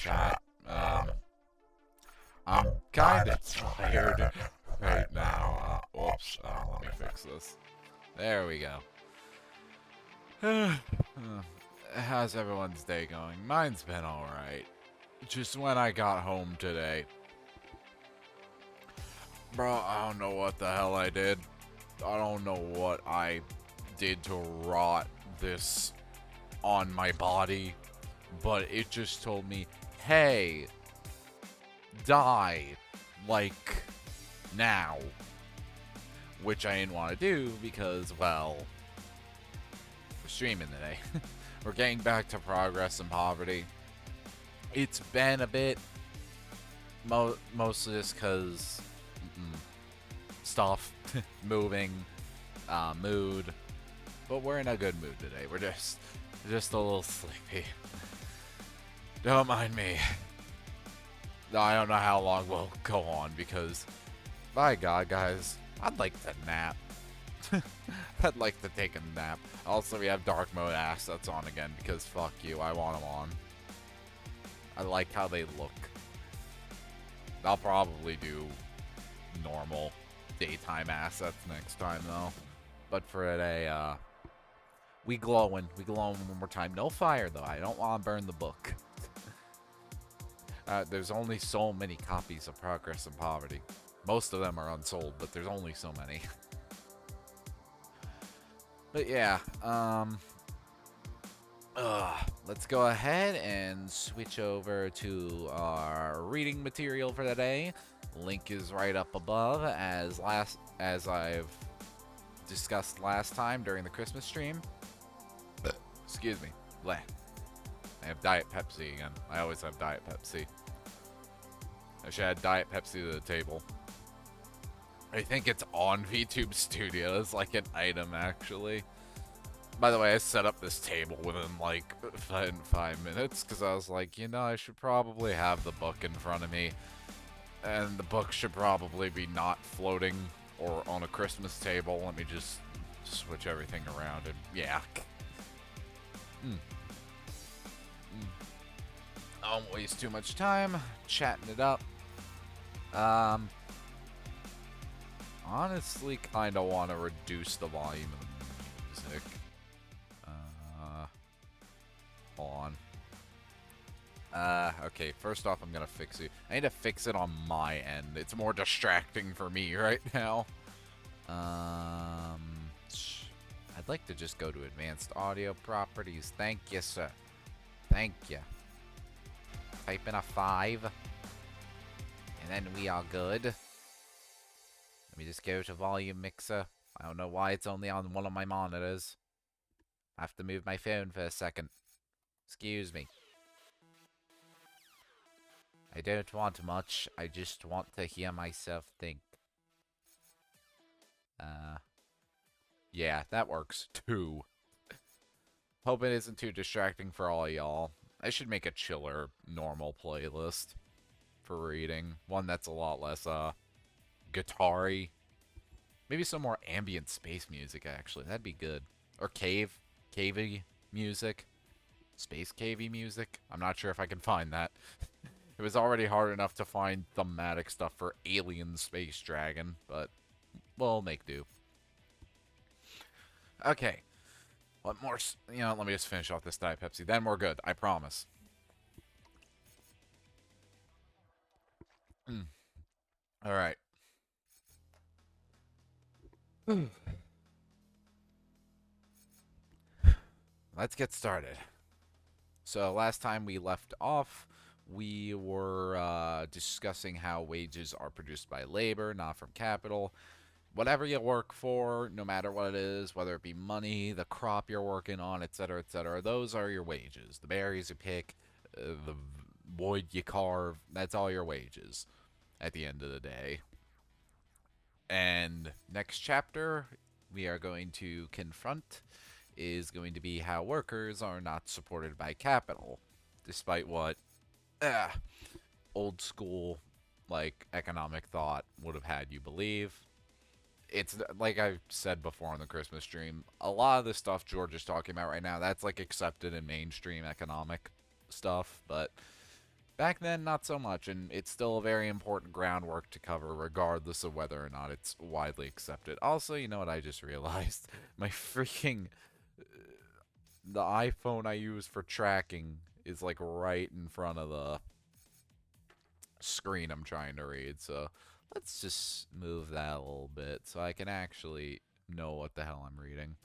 chat. I'm kind of tired right now. Whoops. Let me fix this. There we go. How's everyone's day going? Mine's been alright. Just when I got home today. Bro, I don't know what the hell I did. I don't know what I did to rot this on my body. But it just told me, hey, die. Like, now. Which I didn't want to do because, well, we're streaming today. We're getting back to progress and poverty. It's been a bit, mostly just because stuff, moving, mood. But we're in a good mood today. We're just a little sleepy. Don't mind me. I don't know how long we'll go on because, by God, guys, I'd like to nap. I'd like to take a nap. Also, we have dark mode assets on again because fuck you, I want them on. I like how they look. I'll probably do normal daytime assets next time though. But for today, we glowing one more time. No fire though. I don't want to burn the book. There's only so many copies of Progress and Poverty. Most of them are unsold, but there's only so many. But yeah, let's go ahead and switch over to our reading material for the day. Link is right up above, as I've discussed last time during the Christmas stream. Excuse me. Bleh. I have Diet Pepsi again. I always have Diet Pepsi. I should add Diet Pepsi to the table. I think it's on Vtube Studios, like an item, actually. By the way, I set up this table within, like, 5 minutes, because I was like, you know, I should probably have the book in front of me. And the book should probably be not floating or on a Christmas table. Let me just switch everything around and, yeah. I won't waste too much time chatting it up. Honestly, kind of want to reduce the volume of the music. Hold on. Okay, first off, I'm gonna fix it. I need to fix it on my end. It's more distracting for me right now. I'd like to just go to advanced audio properties. Thank you, sir. Thank you. Type in a 5. And then we are good. Let me just go to volume mixer. I don't know why it's only on one of my monitors. I have to move my phone for a second. Excuse me. I don't want much. I just want to hear myself think. Yeah, that works too. Hope it isn't too distracting for all y'all. I should make a chiller, normal playlist for reading. One that's a lot less, guitar-y. Maybe some more ambient space music, actually. That'd be good. Or cavey music. Space cavey music. I'm not sure if I can find that. It was already hard enough to find thematic stuff for Alien Space Dragon, but we'll make do. Okay. What more? You know, let me just finish off this Diet Pepsi. Then we're good. I promise. All right. Let's get started. So last time we left off, we were discussing how wages are produced by labor, not from capital. Whatever you work for, no matter what it is, whether it be money, the crop you're working on, etc., those are your wages. The berries you pick, the wood you carve, that's all your wages at the end of the day. And next chapter we are going to confront is going to be how workers are not supported by capital, despite what old school like economic thought would have had you believe. It's like I said before on the Christmas stream, a lot of the stuff George is talking about right now, that's like accepted in mainstream economic stuff, but Back then, not so much, and it's still a very important groundwork to cover, regardless of whether or not it's widely accepted. Also, you know what I just realized? My freaking the iPhone I use for tracking is like right in front of the screen I'm trying to read. So let's just move that a little bit so I can actually know what the hell I'm reading.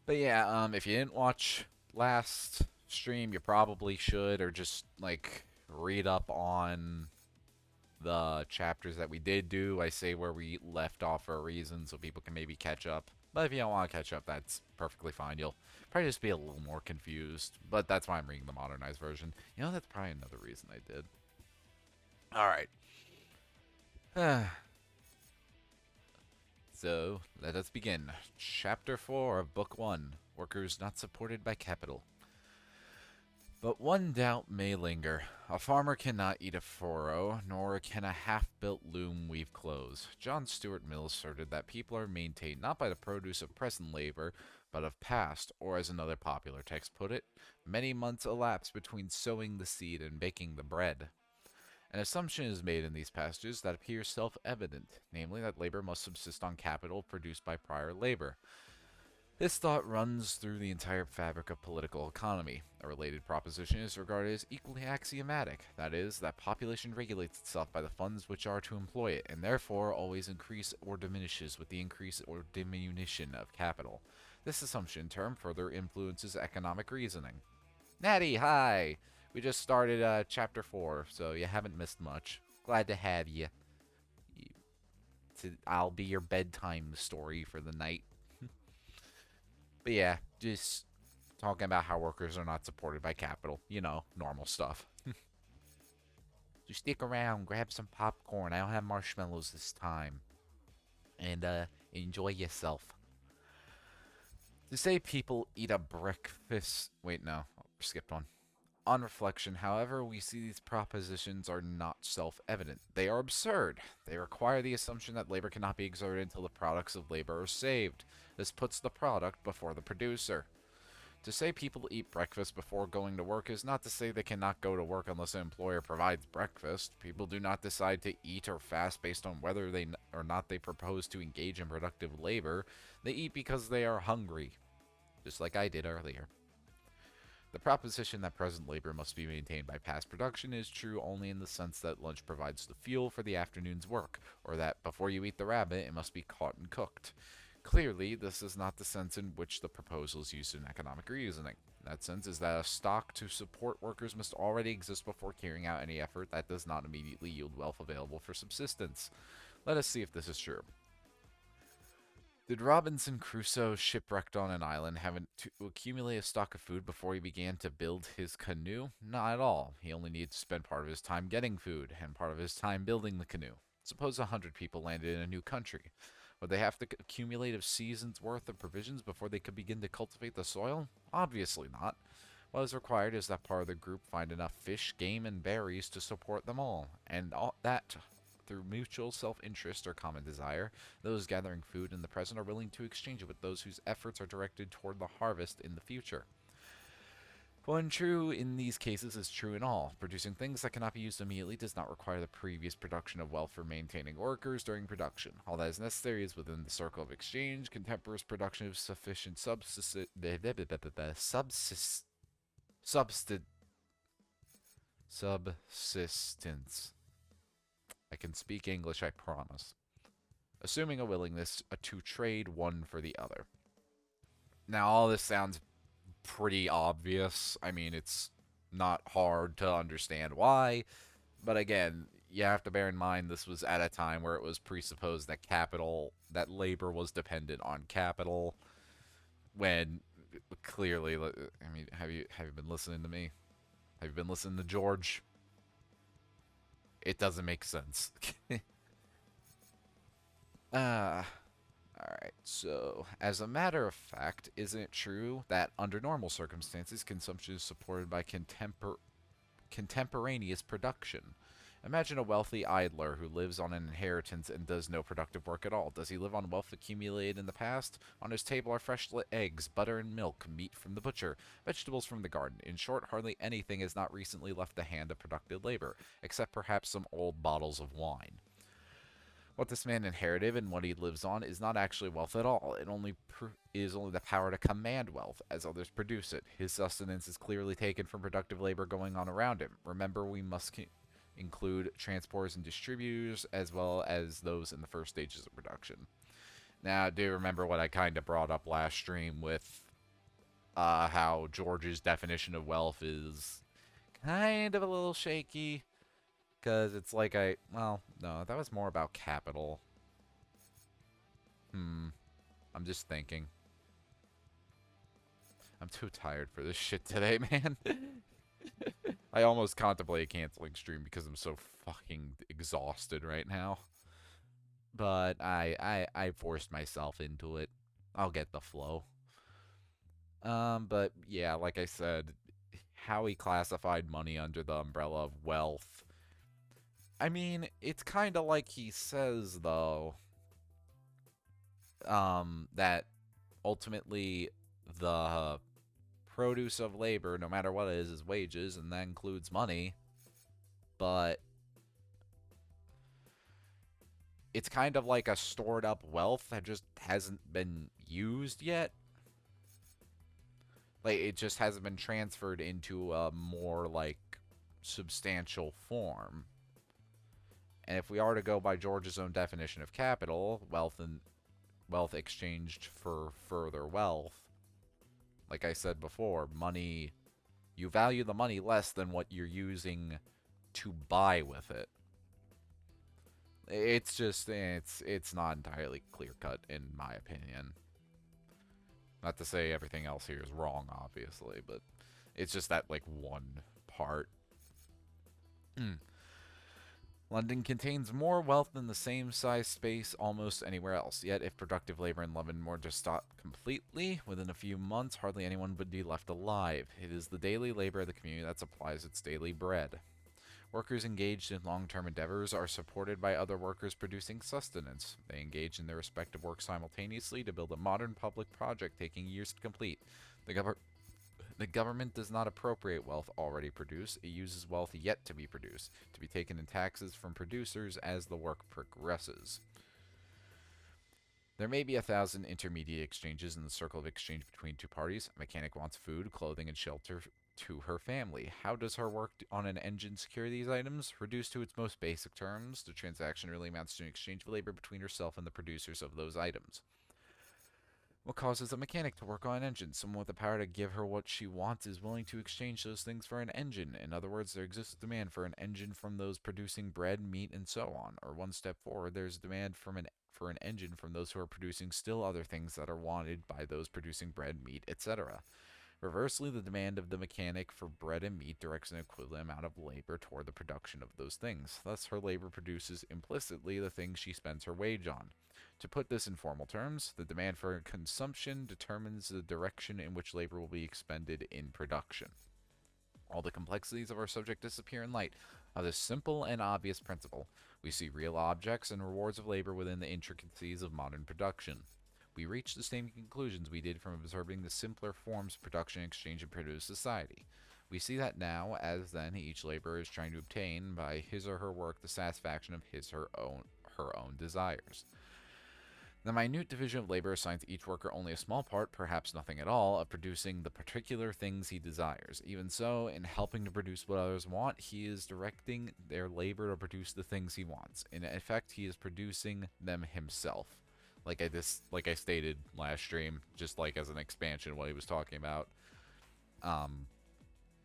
But yeah, if you didn't watch last stream, you probably should, or just like read up on the chapters that we did do. I say where we left off for a reason so people can maybe catch up. But if you don't want to catch up, that's perfectly fine. You'll probably just be a little more confused. But that's why I'm reading the modernized version. You know, that's probably another reason I did. Alright. So, let us begin. Chapter 4 of Book 1. Workers not supported by capital. But one doubt may linger. A farmer cannot eat a furrow, nor can a half-built loom weave clothes. John Stuart Mill asserted that people are maintained not by the produce of present labor, but of past, or as another popular text put it, many months elapse between sowing the seed and baking the bread. An assumption is made in these passages that appears self-evident, namely that labor must subsist on capital produced by prior labor. This thought runs through the entire fabric of political economy. A related proposition is regarded as equally axiomatic, that is, that population regulates itself by the funds which are to employ it, and therefore always increases or diminishes with the increase or diminution of capital. This assumption, in turn, further influences economic reasoning. Natty, hi! We just started chapter 4, so you haven't missed much. Glad to have you. I'll be your bedtime story for the night. But yeah, just talking about how workers are not supported by capital. You know, normal stuff. Just stick around, grab some popcorn. I don't have marshmallows this time. And enjoy yourself. To say people eat a breakfast... Wait, no. Skipped one. On reflection, however, we see these propositions are not self-evident. They are absurd. They require the assumption that labor cannot be exerted until the products of labor are saved. This puts the product before the producer. To say people eat breakfast before going to work is not to say they cannot go to work unless an employer provides breakfast. People do not decide to eat or fast based on whether they or not they propose to engage in productive labor. They eat because they are hungry, just like I did earlier. The proposition that present labor must be maintained by past production is true only in the sense that lunch provides the fuel for the afternoon's work, or that before you eat the rabbit, it must be caught and cooked. Clearly, this is not the sense in which the proposal is used in economic reasoning. That sense is that a stock to support workers must already exist before carrying out any effort that does not immediately yield wealth available for subsistence. Let us see if this is true. Did Robinson Crusoe, shipwrecked on an island, have to accumulate a stock of food before he began to build his canoe? Not at all. He only needed to spend part of his time getting food, and part of his time building the canoe. Suppose 100 people landed in a new country. Would they have to accumulate a season's worth of provisions before they could begin to cultivate the soil? Obviously not. What is required is that part of the group find enough fish, game, and berries to support them all, and that through mutual self-interest or common desire, those gathering food in the present are willing to exchange it with those whose efforts are directed toward the harvest in the future. When true in these cases is true in all. Producing things that cannot be used immediately does not require the previous production of wealth for maintaining workers during production. All that is necessary is within the circle of exchange, contemporaneous production of sufficient subsistence. I can speak English, I promise. Assuming a willingness to trade one for the other. Now, all this sounds pretty obvious. I mean, it's not hard to understand why. But again, you have to bear in mind this was at a time where it was presupposed that that labor was dependent on capital. When clearly, I mean, have you been listening to me? Have you been listening to George? It doesn't make sense. Alright, so, as a matter of fact, isn't it true that under normal circumstances, consumption is supported by contemporaneous production? Imagine a wealthy idler who lives on an inheritance and does no productive work at all. Does he live on wealth accumulated in the past? On his table are fresh eggs, butter and milk, meat from the butcher, vegetables from the garden. In short, hardly anything has not recently left the hand of productive labor, except perhaps some old bottles of wine. What this man inherited and what he lives on is not actually wealth at all. It is only the power to command wealth as others produce it. His sustenance is clearly taken from productive labor going on around him. Remember, we must include transporters and distributors as well as those in the first stages of production. Now, do you remember what I kind of brought up last stream with how George's definition of wealth is kind of a little shaky? Because it's like well, no, that was more about capital. I'm just thinking. I'm too tired for this shit today, man. I almost contemplate canceling stream because I'm so fucking exhausted right now. But I forced myself into it. I'll get the flow. But yeah, like I said, how he classified money under the umbrella of wealth. I mean, it's kind of like he says, though, that ultimately the produce of labor, no matter what it is wages, and that includes money. But it's kind of like a stored up wealth that just hasn't been used yet. Like, it just hasn't been transferred into a more, like, substantial form. And if we are to go by George's own definition of capital, wealth exchanged for further wealth, like I said before, money, you value the money less than what you're using to buy with it. It's just, it's not entirely clear-cut, in my opinion. Not to say everything else here is wrong, obviously, but it's just that, like, one part. London contains more wealth than the same size space almost anywhere else. Yet, if productive labor in London were to stop completely, within a few months, hardly anyone would be left alive. It is the daily labor of the community that supplies its daily bread. Workers engaged in long-term endeavors are supported by other workers producing sustenance. They engage in their respective work simultaneously to build a modern public project taking years to complete. The government does not appropriate wealth already produced. It uses wealth yet to be produced, to be taken in taxes from producers as the work progresses. There may be 1,000 intermediate exchanges in the circle of exchange between two parties. A mechanic wants food, clothing, and shelter to her family. How does her work on an engine secure these items? Reduced to its most basic terms, the transaction really amounts to an exchange of labor between herself and the producers of those items. What causes a mechanic to work on an engine? Someone with the power to give her what she wants is willing to exchange those things for an engine. In other words, there exists a demand for an engine from those producing bread, meat, and so on. Or one step forward, there's a demand for an engine from those who are producing still other things that are wanted by those producing bread, meat, etc. Reversely, the demand of the mechanic for bread and meat directs an equivalent amount of labor toward the production of those things. Thus, her labor produces implicitly the things she spends her wage on. To put this in formal terms, the demand for consumption determines the direction in which labor will be expended in production. All the complexities of our subject disappear in light of this simple and obvious principle. We see real objects and rewards of labor within the intricacies of modern production. We reach the same conclusions we did from observing the simpler forms of production, exchange, and produce society. We see that now, as then, each laborer is trying to obtain, by his or her work, the satisfaction of her own desires. The minute division of labor assigns each worker only a small part, perhaps nothing at all, of producing the particular things he desires. Even so, in helping to produce what others want, he is directing their labor to produce the things he wants. In effect, he is producing them himself. Like I stated last stream, just like as an expansion of what he was talking about.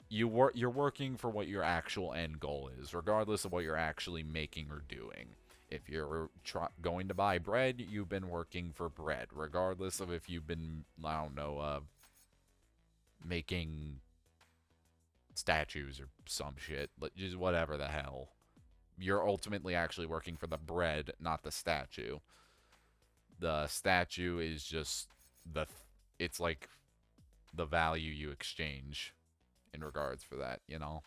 You're working for what your actual end goal is, regardless of what you're actually making or doing. If you're going to buy bread, you've been working for bread, regardless of if you've been, I don't know, making statues or some shit, just whatever the hell. You're ultimately actually working for the bread, not the statue. The statue is just it's like the value you exchange in regards for that, you know?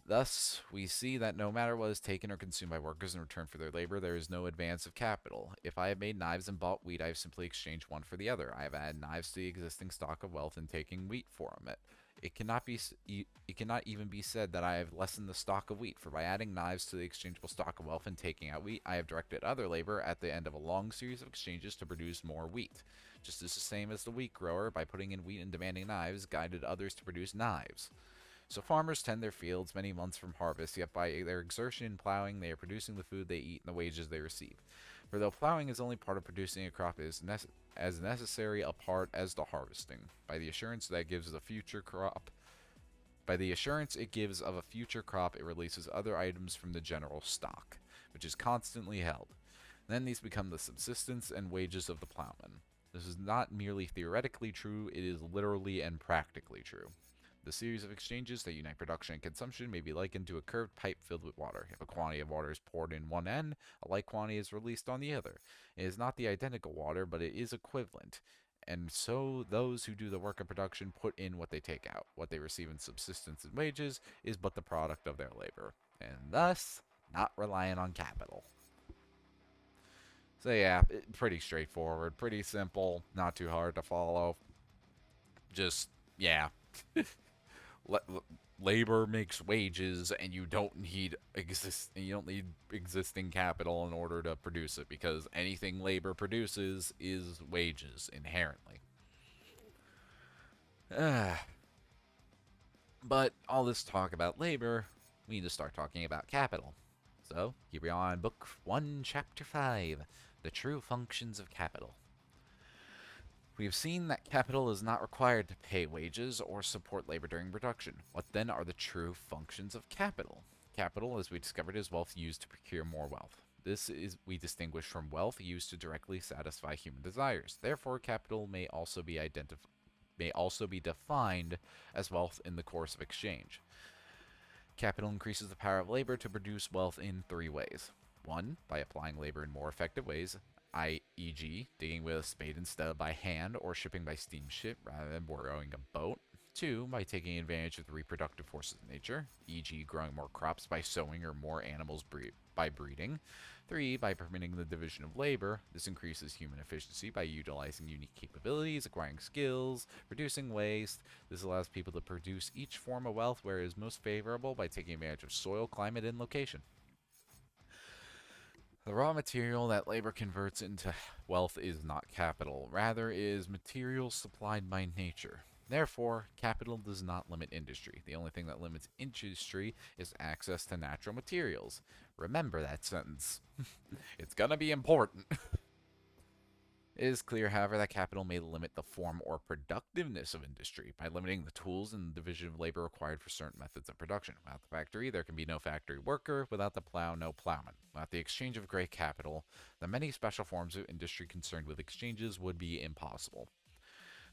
Thus, we see that no matter what is taken or consumed by workers in return for their labor, there is no advance of capital. If I have made knives and bought wheat, I have simply exchanged one for the other. I have added knives to the existing stock of wealth and taking wheat from it. It cannot even be said that I have lessened the stock of wheat, for by adding knives to the exchangeable stock of wealth and taking out wheat, I have directed other labor at the end of a long series of exchanges to produce more wheat. Just as the same as the wheat grower, by putting in wheat and demanding knives, guided others to produce knives. So farmers tend their fields many months from harvest, yet by their exertion in plowing, they are producing the food they eat and the wages they receive. For though plowing is only part of producing a crop, it is as necessary a part as the harvesting. By the assurance it gives of a future crop, it releases other items from the general stock, which is constantly held. Then these become the subsistence and wages of the plowman. This is not merely theoretically true, it is literally and practically true. The series of exchanges that unite production and consumption may be likened to a curved pipe filled with water. If a quantity of water is poured in one end, a like quantity is released on the other. It is not the identical water, but it is equivalent. And so those who do the work of production put in what they take out. What they receive in subsistence and wages is but the product of their labor, and thus not reliant on capital. So yeah, pretty straightforward, pretty simple, not too hard to follow. Just, yeah. Labor makes wages, and you don't need existing capital in order to produce it, because anything labor produces is wages inherently. But all this talk about labor, we need to start talking about capital. So here we are in Book 1, Chapter 5, The True Functions of Capital. We have seen that capital is not required to pay wages or support labor during production. What then are the true functions of capital? Capital, as we discovered, is wealth used to procure more wealth. This is we distinguish from wealth used to directly satisfy human desires. Therefore, capital may also be defined as wealth in the course of exchange. Capital increases the power of labor to produce wealth in three ways. 1. By applying labor in more effective ways, e.g., digging with a spade instead of by hand, or shipping by steamship rather than borrowing a boat. 2. By taking advantage of the reproductive forces of nature, e.g., growing more crops by sowing or more animals by breeding. 3. By permitting the division of labor. This increases human efficiency by utilizing unique capabilities, acquiring skills, reducing waste. This allows people to produce each form of wealth where it is most favorable by taking advantage of soil, climate, and location. The raw material that labor converts into wealth is not capital, rather is material supplied by nature. Therefore, capital does not limit industry. The only thing that limits industry is access to natural materials. Remember that sentence. It's gonna be important. It is clear, however, that capital may limit the form or productiveness of industry by limiting the tools and the division of labor required for certain methods of production. Without the factory, there can be no factory worker. Without the plow, no plowman. Without the exchange of great capital, the many special forms of industry concerned with exchanges would be impossible.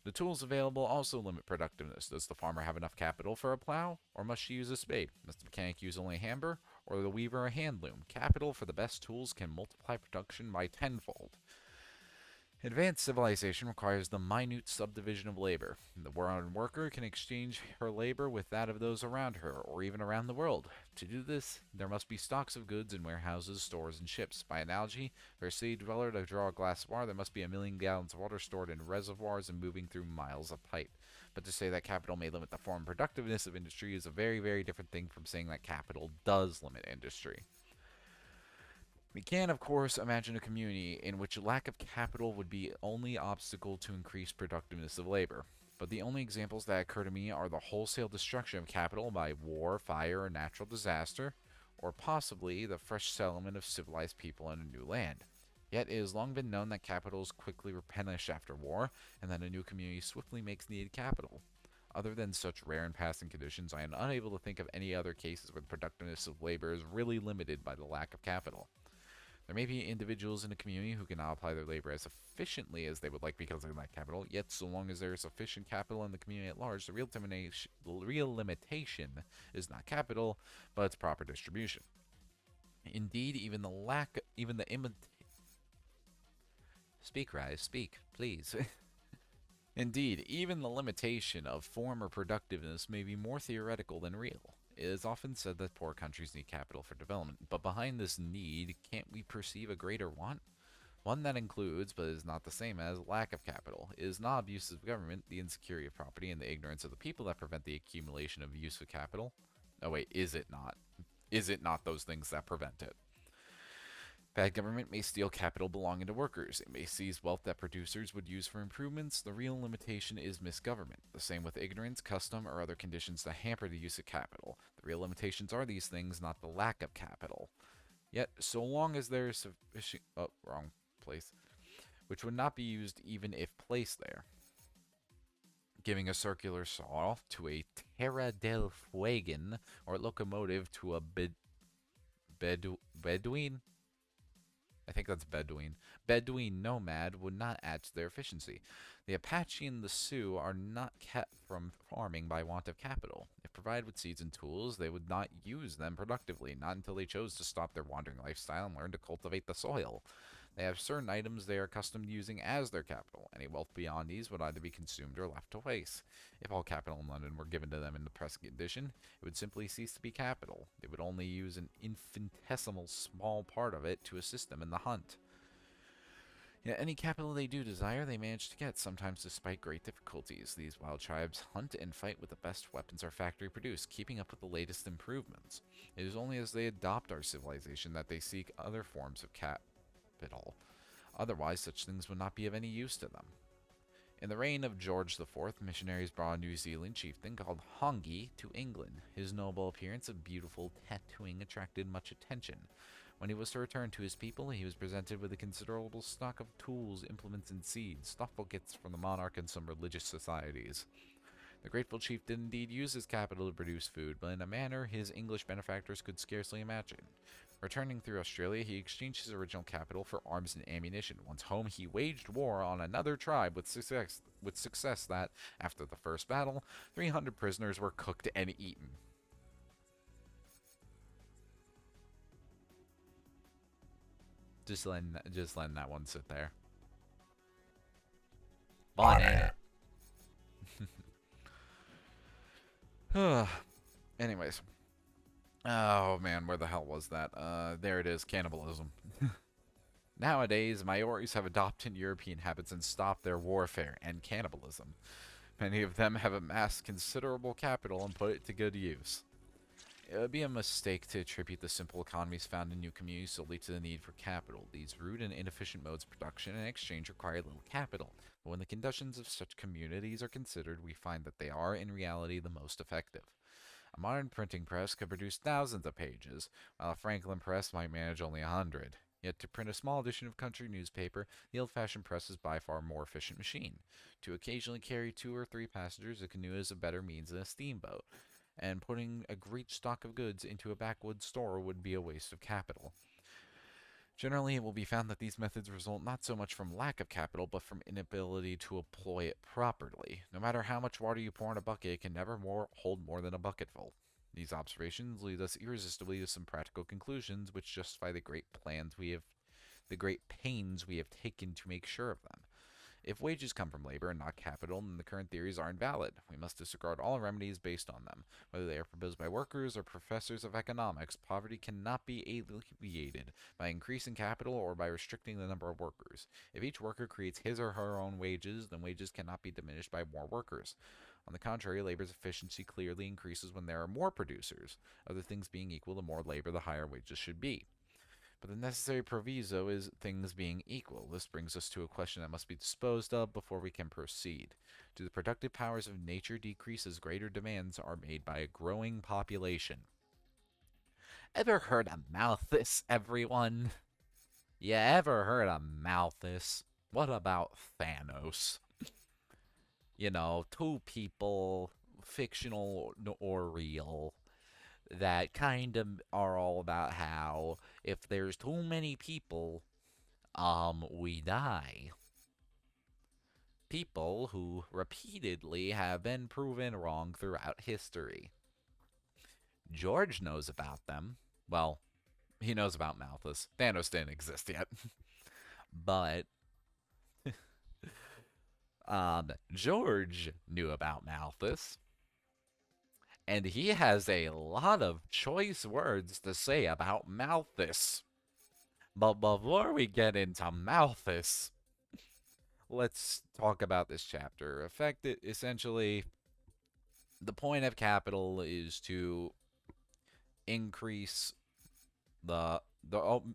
The tools available also limit productiveness. Does the farmer have enough capital for a plow, or must she use a spade? Must the mechanic use only a hammer, or the weaver a hand loom? Capital for the best tools can multiply production by tenfold. Advanced civilization requires the minute subdivision of labor. The modern worker can exchange her labor with that of those around her, or even around the world. To do this, there must be stocks of goods in warehouses, stores, and ships. By analogy, for a city dweller to draw a glass of water, there must be 1,000,000 gallons of water stored in reservoirs and moving through miles of pipe. But to say that capital may limit the form and productiveness of industry is a very, very different thing from saying that capital does limit industry. We can, of course, imagine a community in which lack of capital would be the only obstacle to increased productiveness of labor. But the only examples that occur to me are the wholesale destruction of capital by war, fire, or natural disaster, or possibly the fresh settlement of civilized people in a new land. Yet it has long been known that capital is quickly replenished after war, and that a new community swiftly makes needed capital. Other than such rare and passing conditions, I am unable to think of any other cases where the productiveness of labor is really limited by the lack of capital. There may be individuals in a community who cannot apply their labor as efficiently as they would like because of lack capital, yet so long as there is sufficient capital in the community at large, the real limitation is not capital, but its proper distribution. Indeed, Speak, Rise, speak, please. Indeed, even the limitation of form or productiveness may be more theoretical than real. It is often said that poor countries need capital for development, but behind this need, can't we perceive a greater want? One that includes, but is not the same as, lack of capital. It is not abuse of government, the insecurity of property, and the ignorance of the people that prevent the accumulation of use of capital. Oh wait, is it not? Is it not those things that prevent it? Bad government may steal capital belonging to workers. It may seize wealth that producers would use for improvements. The real limitation is misgovernment. The same with ignorance, custom, or other conditions that hamper the use of capital. The real limitations are these things, not the lack of capital. Yet, so long as there is sufficient... Oh, wrong place. Which would not be used even if placed there. Giving a circular saw to a Terra del Fuegan or locomotive to a Bedouin? I think that's Bedouin. Bedouin nomad would not add to their efficiency. The Apache and the Sioux are not kept from farming by want of capital. If provided with seeds and tools, they would not use them productively, not until they chose to stop their wandering lifestyle and learn to cultivate the soil. They have certain items they are accustomed to using as their capital. Any wealth beyond these would either be consumed or left to waste. If all capital in London were given to them in the present condition, it would simply cease to be capital. They would only use an infinitesimal small part of it to assist them in the hunt. Yet any capital they do desire, they manage to get, sometimes despite great difficulties. These wild tribes hunt and fight with the best weapons our factory produce, keeping up with the latest improvements. It is only as they adopt our civilization that they seek other forms of capital. Otherwise, such things would not be of any use to them. In the reign of George IV, missionaries brought a New Zealand chieftain called Hongi to England. His noble appearance and beautiful tattooing attracted much attention. When he was to return to his people, he was presented with a considerable stock of tools, implements, and seeds, thoughtful gifts from the monarch and some religious societies. The grateful chief did indeed use his capital to produce food, but in a manner his English benefactors could scarcely imagine. Returning through Australia, he exchanged his original capital for arms and ammunition. Once home, he waged war on another tribe with success that, after the first battle, 300 prisoners were cooked and eaten. Just letting that one sit there. Fun, ain't it? Anyways. Oh man, where the hell was that? There it is, cannibalism. Nowadays, Maoris have adopted European habits and stopped their warfare and cannibalism. Many of them have amassed considerable capital and put it to good use. It would be a mistake to attribute the simple economies found in new communities solely to the need for capital. These rude and inefficient modes of production and exchange require little capital, but when the conditions of such communities are considered, we find that they are, in reality, the most effective. A modern printing press could produce thousands of pages, while a Franklin press might manage only 100. Yet to print a small edition of country newspaper, the old-fashioned press is by far a more efficient machine. To occasionally carry 2 or 3 passengers, a canoe is a better means than a steamboat, and putting a great stock of goods into a backwoods store would be a waste of capital. Generally, it will be found that these methods result not so much from lack of capital, but from inability to employ it properly. No matter how much water you pour in a bucket, it can never hold more than a bucketful. These observations lead us irresistibly to some practical conclusions which justify the great pains we have taken to make sure of them. If wages come from labor and not capital, then the current theories are invalid. We must disregard all remedies based on them. Whether they are proposed by workers or professors of economics, poverty cannot be alleviated by increasing capital or by restricting the number of workers. If each worker creates his or her own wages, then wages cannot be diminished by more workers. On the contrary, labor's efficiency clearly increases when there are more producers. Other things being equal, the more labor, the higher wages should be. But the necessary proviso is things being equal. This brings us to a question that must be disposed of before we can proceed. Do the productive powers of nature decrease as greater demands are made by a growing population? Ever heard of Malthus, everyone? You ever heard of Malthus? What about Thanos? You know, 2 people, fictional or real, that kind of are all about how if there's too many people, we die. People who repeatedly have been proven wrong throughout history. George knows about them. Well, he knows about Malthus. Thanos didn't exist yet. But George knew about Malthus. And he has a lot of choice words to say about Malthus. But before we get into Malthus, let's talk about this chapter. Essentially, the point of capital is to increase the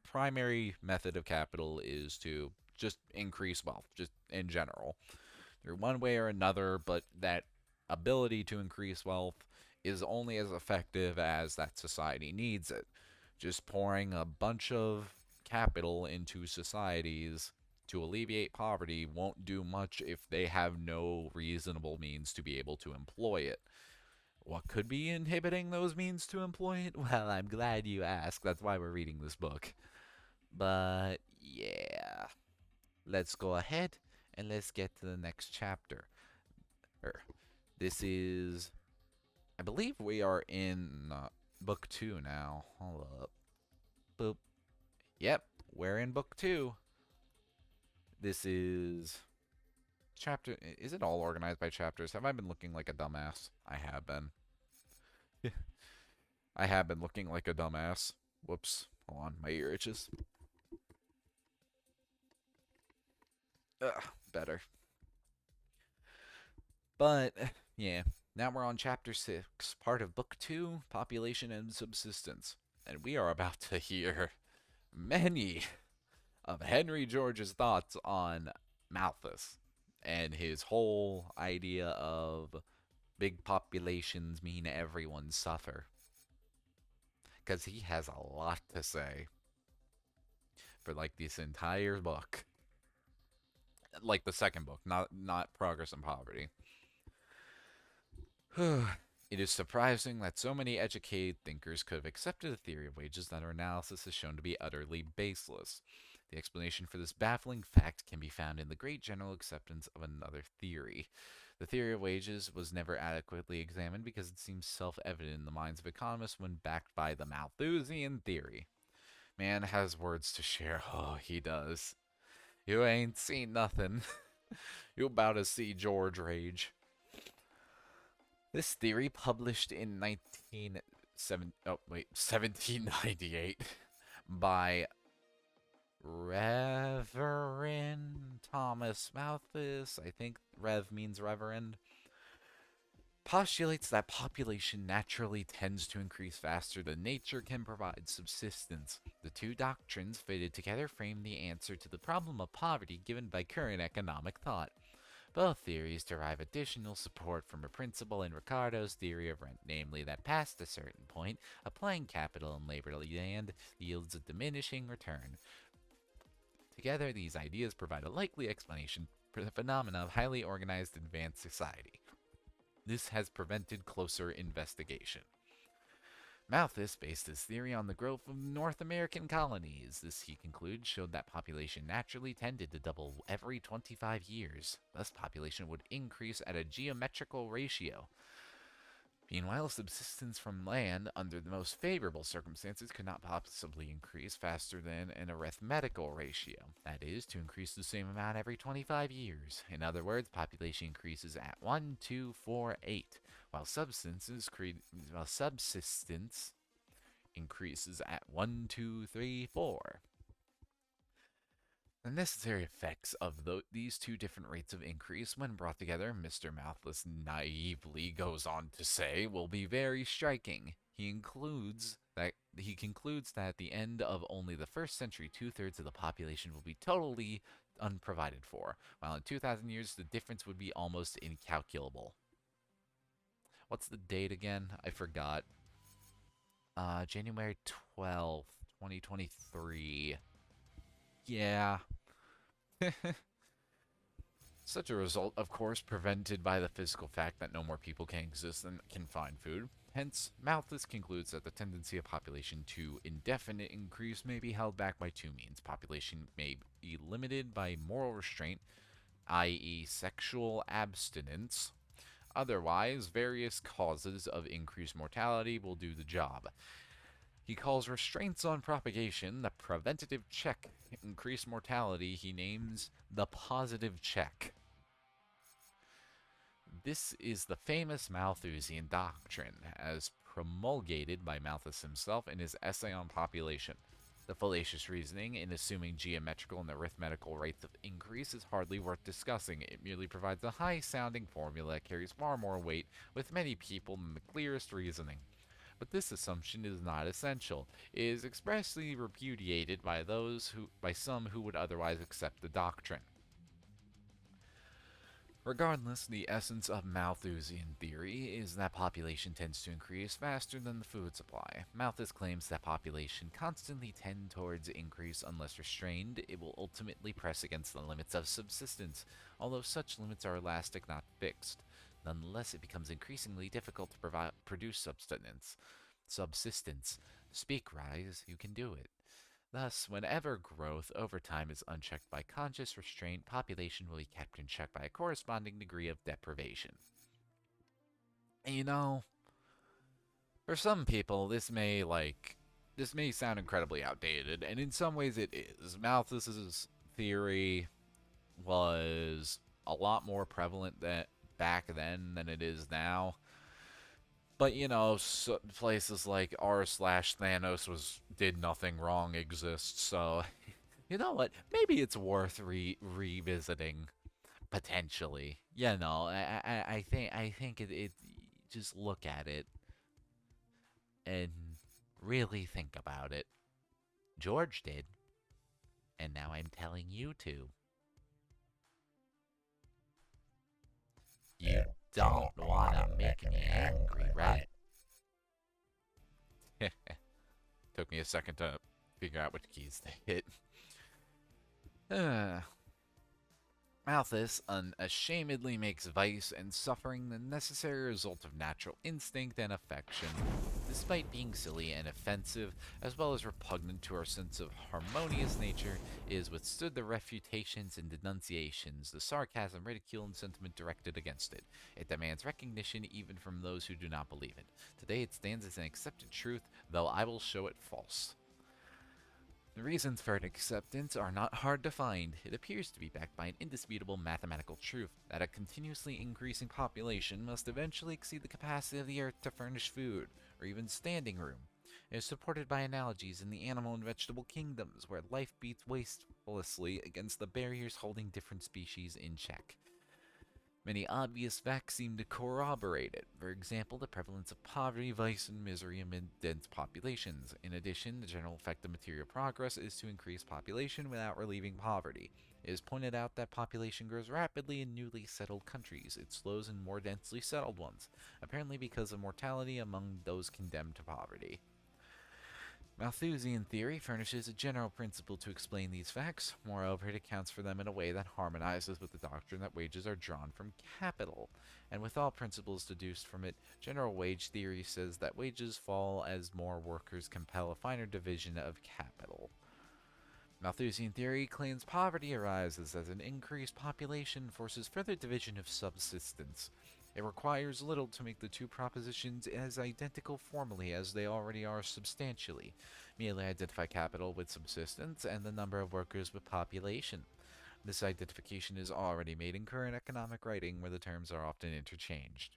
primary method of capital is to just increase wealth, just in general, through one way or another. But that ability to increase wealth is only as effective as that society needs it. Just pouring a bunch of capital into societies to alleviate poverty won't do much if they have no reasonable means to be able to employ it. What could be inhibiting those means to employ it? Well, I'm glad you asked. That's why we're reading this book. But yeah, let's go ahead and let's get to the next chapter. This is, I believe we are in book 2 now. Hold up. Boop. Yep, we're in book 2. This is chapter. Is it all organized by chapters? Have I been looking like a dumbass? I have been. I have been looking like a dumbass. Whoops. Hold on, my ear itches. Ugh, better. But, yeah. Now we're on chapter 6, part of book 2, Population and Subsistence. And we are about to hear many of Henry George's thoughts on Malthus and his whole idea of big populations mean everyone suffer. Because he has a lot to say for like this entire book. Like the second book, not Progress and Poverty. It is surprising that so many educated thinkers could have accepted a theory of wages that our analysis has shown to be utterly baseless. The explanation for this baffling fact can be found in the great general acceptance of another theory. The theory of wages was never adequately examined because it seems self-evident in the minds of economists when backed by the Malthusian theory. Man has words to share. Oh, he does. You ain't seen nothing. You about to see George rage. This theory, published in 1798 by Reverend Thomas Malthus, I think Rev means Reverend, postulates that population naturally tends to increase faster than nature can provide subsistence. The two doctrines fitted together frame the answer to the problem of poverty given by current economic thought. Both theories derive additional support from a principle in Ricardo's theory of rent, namely that past a certain point, applying capital and labor to land yields a diminishing return. Together, these ideas provide a likely explanation for the phenomena of highly organized advanced society. This has prevented closer investigation. Malthus based his theory on the growth of North American colonies. This, he concludes, showed that population naturally tended to double every 25 years. Thus, population would increase at a geometrical ratio. Meanwhile, subsistence from land, under the most favorable circumstances, could not possibly increase faster than an arithmetical ratio. That is, to increase the same amount every 25 years. In other words, population increases at 1, 2, 4, 8, while subsistence increases at 1, 2, 3, 4. The necessary effects of these two different rates of increase, when brought together, Mr. Malthus naively goes on to say, will be very striking. He concludes that at the end of only the first century, 2/3 of the population will be totally unprovided for, while in 2,000 years the difference would be almost incalculable. What's the date again? I forgot. January 12th, 2023. Yeah. Such a result, of course, prevented by the physical fact that no more people can exist than can find food. Hence, Malthus concludes that the tendency of population to indefinite increase may be held back by two means. Population may be limited by moral restraint, i.e., sexual abstinence. Otherwise, various causes of increased mortality will do the job. He calls restraints on propagation the preventative check. Increased mortality he names the positive check. This is the famous Malthusian doctrine, as promulgated by Malthus himself in his essay on population. The fallacious reasoning in assuming geometrical and arithmetical rates of increase is hardly worth discussing. It merely provides a high-sounding formula that carries far more weight with many people than the clearest reasoning. But this assumption is not essential. It is expressly repudiated by some who would otherwise accept the doctrine. Regardless, the essence of Malthusian theory is that population tends to increase faster than the food supply. Malthus claims that population constantly tends towards increase unless restrained. It will ultimately press against the limits of subsistence, although such limits are elastic, not fixed. Nonetheless, it becomes increasingly difficult to produce subsistence. Speak, Rise, you can do it. Thus, whenever growth over time is unchecked by conscious restraint, population will be kept in check by a corresponding degree of deprivation. And for some people, this may sound incredibly outdated, and in some ways it is. Malthus's theory was a lot more prevalent back then than it is now. But places like r/Thanos did nothing wrong exist, so you know what? Maybe it's worth revisiting potentially. I think it just look at it and really think about it. George did, and now I'm telling you to. You don't wanna make me angry, right? Took me a second to figure out which keys to hit. Malthus unashamedly makes vice and suffering the necessary result of natural instinct and affection. Despite being silly and offensive, as well as repugnant to our sense of harmonious nature, it has withstood the refutations and denunciations, the sarcasm, ridicule, and sentiment directed against it. It demands recognition even from those who do not believe it. Today it stands as an accepted truth, though I will show it false. The reasons for its acceptance are not hard to find. It appears to be backed by an indisputable mathematical truth that a continuously increasing population must eventually exceed the capacity of the earth to furnish food, or even standing room. It is supported by analogies in the animal and vegetable kingdoms, where life beats wastefully against the barriers holding different species in check. Many obvious facts seem to corroborate it. For example, the prevalence of poverty, vice, and misery amid dense populations. In addition, the general effect of material progress is to increase population without relieving poverty. It is pointed out that population grows rapidly in newly settled countries. It slows in more densely settled ones, apparently because of mortality among those condemned to poverty. Malthusian theory furnishes a general principle to explain these facts. Moreover, it accounts for them in a way that harmonizes with the doctrine that wages are drawn from capital. And with all principles deduced from it, general wage theory says that wages fall as more workers compel a finer division of capital. Malthusian theory claims poverty arises as an increased population forces further division of subsistence. It requires little to make the two propositions as identical formally as they already are substantially. Merely identify capital with subsistence and the number of workers with population. This identification is already made in current economic writing, where the terms are often interchanged.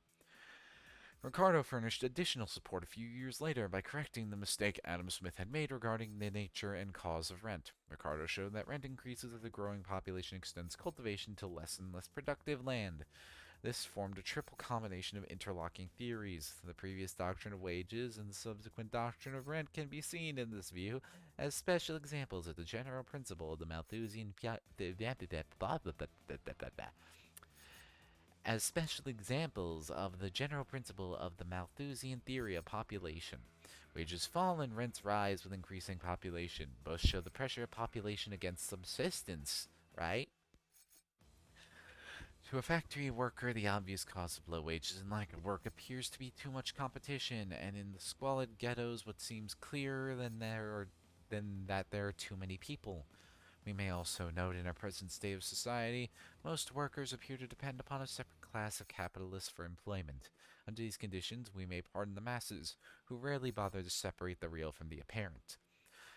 Ricardo furnished additional support a few years later by correcting the mistake Adam Smith had made regarding the nature and cause of rent. Ricardo showed that rent increases as the growing population extends cultivation to less and less productive land. This formed a triple combination of interlocking theories. The previous doctrine of wages and the subsequent doctrine of rent can be seen in this view as special examples of the general principle of the Malthusian theory of population. Wages fall and rents rise with increasing population. Both show the pressure of population against subsistence, right? To a factory worker, the obvious cause of low wages and lack of work appears to be too much competition, and in the squalid ghettos, what seems clearer than that there are too many people. We may also note in our present state of society, most workers appear to depend upon a separate class of capitalists for employment. Under these conditions, we may pardon the masses, who rarely bother to separate the real from the apparent.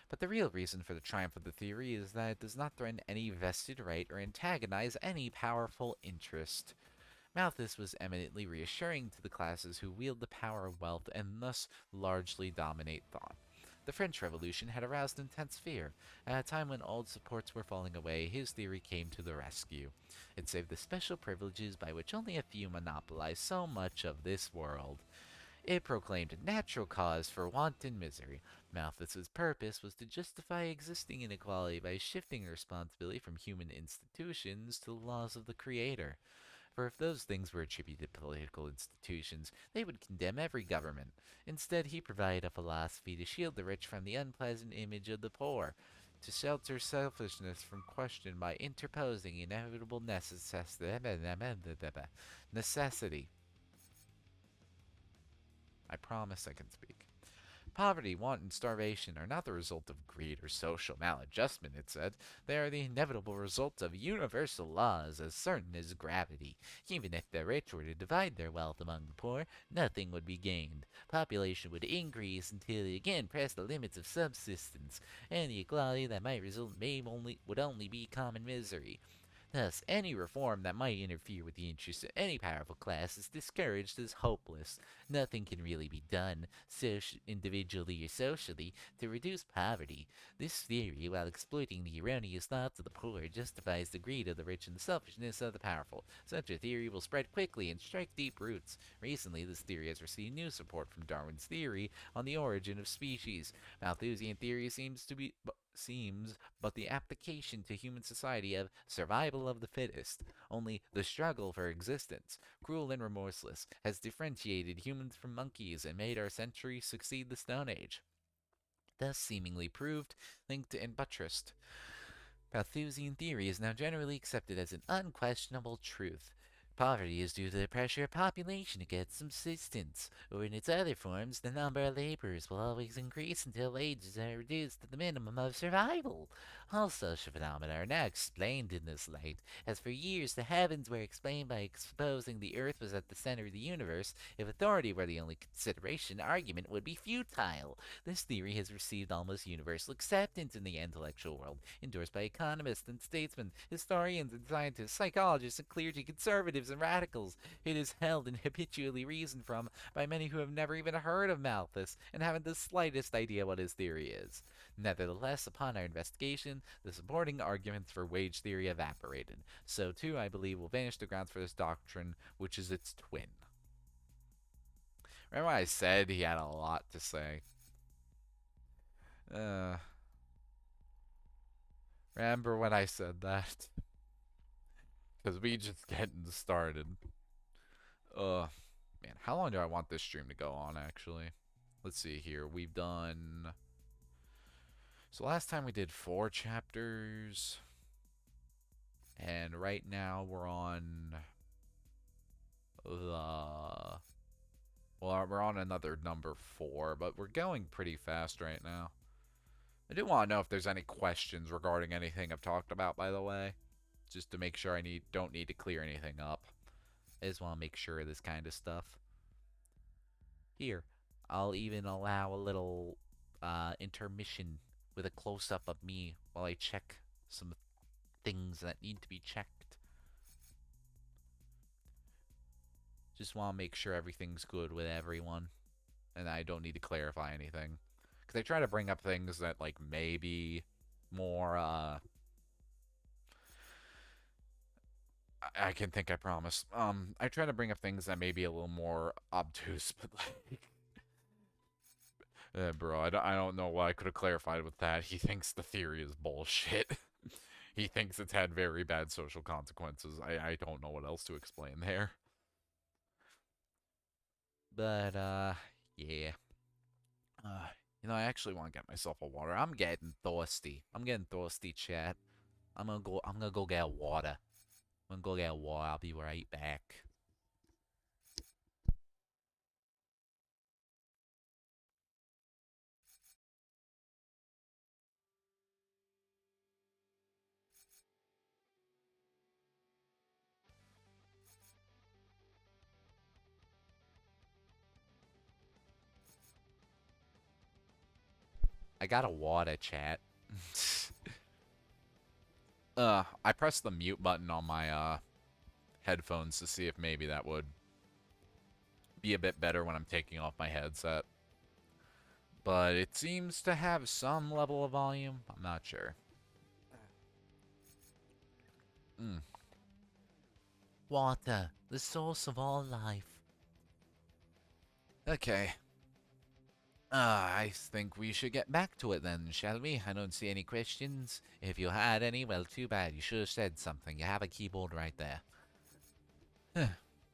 But the real reason for the triumph of the theory is that it does not threaten any vested right or antagonize any powerful interest. Malthus was eminently reassuring to the classes who wield the power of wealth and thus largely dominate thought. The French Revolution had aroused intense fear. At a time when old supports were falling away, his theory came to the rescue. It saved the special privileges by which only a few monopolized so much of this world. It proclaimed a natural cause for wanton misery. Malthus's purpose was to justify existing inequality by shifting responsibility from human institutions to the laws of the Creator. For if those things were attributed to political institutions, they would condemn every government. Instead, he provided a philosophy to shield the rich from the unpleasant image of the poor, to shelter selfishness from question by interposing inevitable necessity. I promise I can speak. Poverty, want, and starvation are not the result of greed or social maladjustment, it said. They are the inevitable result of universal laws as certain as gravity. Even if the rich were to divide their wealth among the poor, nothing would be gained. Population would increase until it again pressed the limits of subsistence, and the equality that might result would only be common misery. Thus, any reform that might interfere with the interests of any powerful class is discouraged as hopeless. Nothing can really be done, individually or socially, to reduce poverty. This theory, while exploiting the erroneous thoughts of the poor, justifies the greed of the rich and the selfishness of the powerful. Such a theory will spread quickly and strike deep roots. Recently, this theory has received new support from Darwin's theory on the origin of species. Malthusian theory seems but the application to human society of survival of the fittest. Only the struggle for existence, cruel and remorseless, has differentiated humans from monkeys and made our century succeed the Stone Age. Thus seemingly proved, linked, and buttressed. Malthusian theory is now generally accepted as an unquestionable truth. Poverty is due to the pressure of population to get subsistence, or in its other forms, the number of laborers will always increase until wages are reduced to the minimum of survival. All social phenomena are now explained in this light, as for years the heavens were explained by supposing the earth was at the center of the universe. If authority were the only consideration, argument would be futile. This theory has received almost universal acceptance in the intellectual world, endorsed by economists and statesmen, historians and scientists, psychologists and clergy, conservatives and radicals. It is held and habitually reasoned from by many who have never even heard of Malthus and haven't the slightest idea what his theory is. Nevertheless, upon our investigation, the supporting arguments for wage theory evaporated. So too, I believe, will vanish the grounds for this doctrine, which is its twin. Remember I said he had a lot to say? Remember when I said that? Because we just getting started. Man, how long do I want this stream to go on, actually? Let's see here. We've done... So last time we did 4 chapters. And right now we're on... Well, we're on another number 4, but we're going pretty fast right now. I do want to know if there's any questions regarding anything I've talked about, by the way. Just to make sure I don't need to clear anything up. I just want to make sure of this kind of stuff. Here, I'll even allow a little intermission with a close-up of me while I check some things that need to be checked. Just want to make sure everything's good with everyone, and I don't need to clarify anything. Because I try to bring up things that, like, maybe more, I can think, I promise. I try to bring up things that may be a little more obtuse, but, like... bro, I don't know what I could have clarified with that. He thinks the theory is bullshit. He thinks it's had very bad social consequences. I don't know what else to explain there. But, yeah. I actually want to get myself a water. I'm getting thirsty. Chat. I'm gonna go get water. I'm gonna go get water. I'll be right back. I got a water, chat. I pressed the mute button on my headphones to see if maybe that would be a bit better when I'm taking off my headset. But it seems to have some level of volume. I'm not sure. Water, the source of all life. Okay. I think we should get back to it then, shall we? I don't see any questions. If you had any, well, too bad. You should have said something. You have a keyboard right there.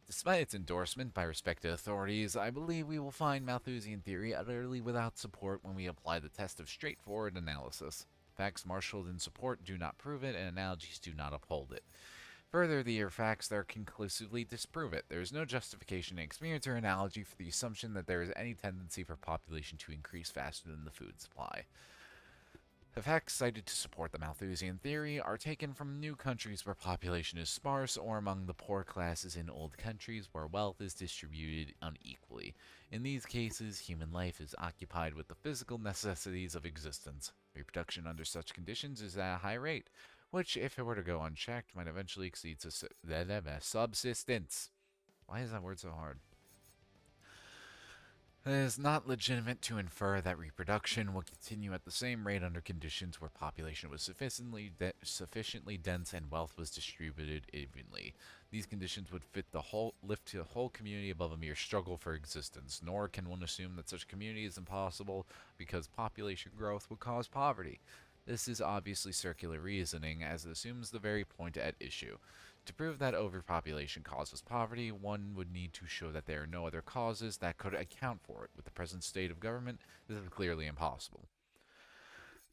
Despite its endorsement by respected authorities, I believe we will find Malthusian theory utterly without support when we apply the test of straightforward analysis. Facts marshaled in support do not prove it, and analogies do not uphold it. Further, the facts there conclusively disprove it. There is no justification in experience or analogy for the assumption that there is any tendency for population to increase faster than the food supply. The facts cited to support the Malthusian theory are taken from new countries where population is sparse or among the poor classes in old countries where wealth is distributed unequally. In these cases, human life is occupied with the physical necessities of existence. Reproduction under such conditions is at a high rate, which, if it were to go unchecked, might eventually exceed subsistence. Why is that word so hard? It is not legitimate to infer that reproduction will continue at the same rate under conditions where population was sufficiently dense and wealth was distributed evenly. These conditions would lift the whole community above a mere struggle for existence, nor can one assume that such a community is impossible because population growth would cause poverty. This is obviously circular reasoning, as it assumes the very point at issue. To prove that overpopulation causes poverty, one would need to show that there are no other causes that could account for it. With the present state of government, this is clearly impossible.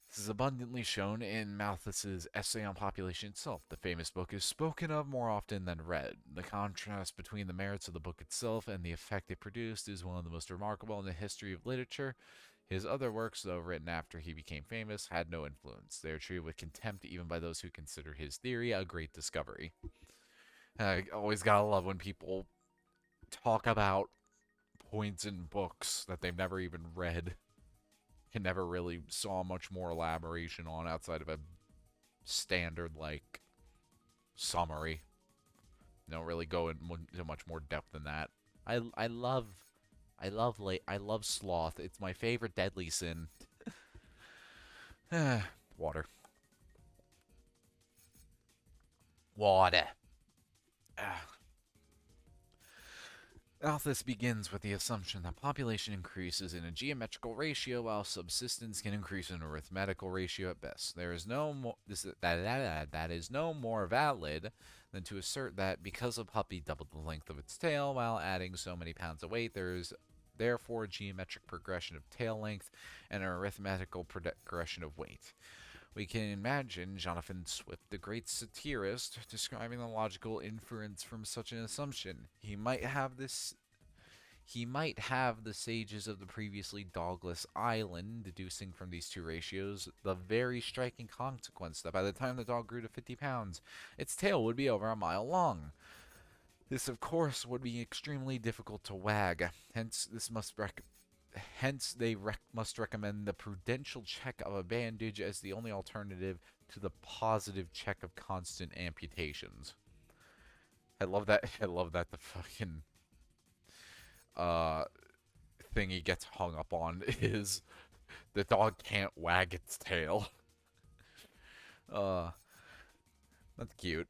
This is abundantly shown in Malthus's essay on population itself. The famous book is spoken of more often than read. The contrast between the merits of the book itself and the effect it produced is one of the most remarkable in the history of literature. His other works, though written after he became famous, had no influence. They are treated with contempt even by those who consider his theory a great discovery. I always gotta love when people talk about points in books that they've never even read and never really saw much more elaboration on outside of a standard, like, summary. They don't really go into much more depth than that. I love sloth. It's my favorite deadly sin. Water. Water. Malthus begins with the assumption that population increases in a geometrical ratio while subsistence can increase in a arithmetical ratio at best. There is that is no more valid than to assert that because a puppy doubled the length of its tail while adding so many pounds of weight, there is therefore a geometric progression of tail length and an arithmetical progression of weight. We can imagine Jonathan Swift, the great satirist, describing the logical inference from such an assumption. He might have the sages of the previously dogless island deducing from these two ratios the very striking consequence that by the time the dog grew to 50 pounds, its tail would be over a mile long. This, of course, would be extremely difficult to wag. Hence, they must recommend the prudential check of a bandage as the only alternative to the positive check of constant amputations. I love that. I love that the fucking thing he gets hung up on is the dog can't wag its tail. That's cute.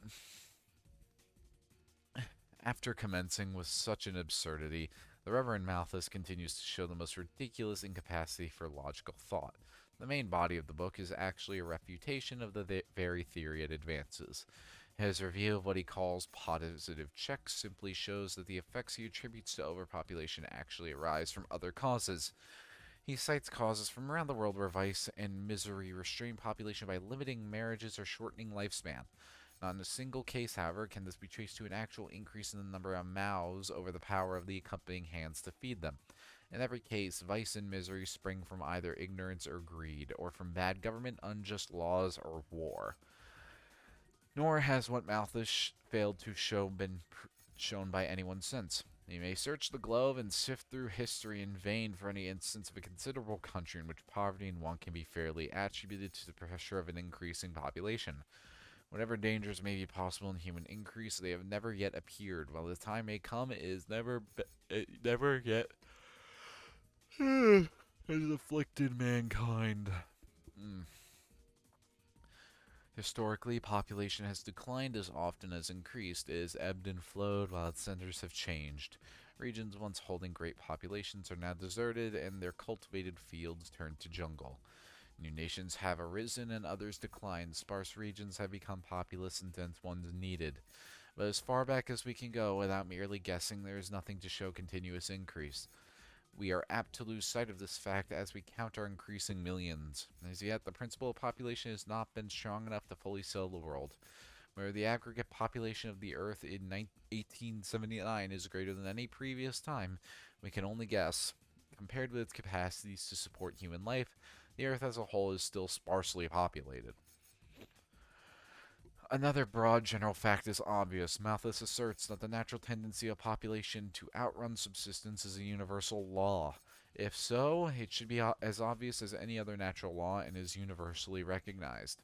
After commencing with such an absurdity, the Reverend Malthus continues to show the most ridiculous incapacity for logical thought. The main body of the book is actually a refutation of the very theory it advances. His review of what he calls positive checks simply shows that the effects he attributes to overpopulation actually arise from other causes. He cites causes from around the world where vice and misery restrain population by limiting marriages or shortening lifespan. Not in a single case, however, can this be traced to an actual increase in the number of mouths over the power of the accompanying hands to feed them. In every case, vice and misery spring from either ignorance or greed, or from bad government, unjust laws, or war. Nor has what Malthus failed to show been shown by anyone since. You may search the globe and sift through history in vain for any instance of a considerable country in which poverty and want can be fairly attributed to the pressure of an increasing population. Whatever dangers may be possible in human increase, they have never yet appeared. While the time may come, it is it never yet has afflicted mankind. Mm. Historically, population has declined as often as increased. It has ebbed and flowed while its centers have changed. Regions once holding great populations are now deserted, and their cultivated fields turned to jungle. New nations have arisen and others declined. Sparse regions have become populous and dense ones needed. But as far back as we can go without merely guessing, there is nothing to show continuous increase. We are apt to lose sight of this fact as we count our increasing millions. As yet, the principle of population has not been strong enough to fully settle the world. Where the aggregate population of the Earth in 1879 is greater than any previous time, we can only guess. Compared with its capacities to support human life, the Earth as a whole is still sparsely populated. Another broad general fact is obvious. Malthus asserts that the natural tendency of population to outrun subsistence is a universal law. If so, it should be as obvious as any other natural law and is universally recognized.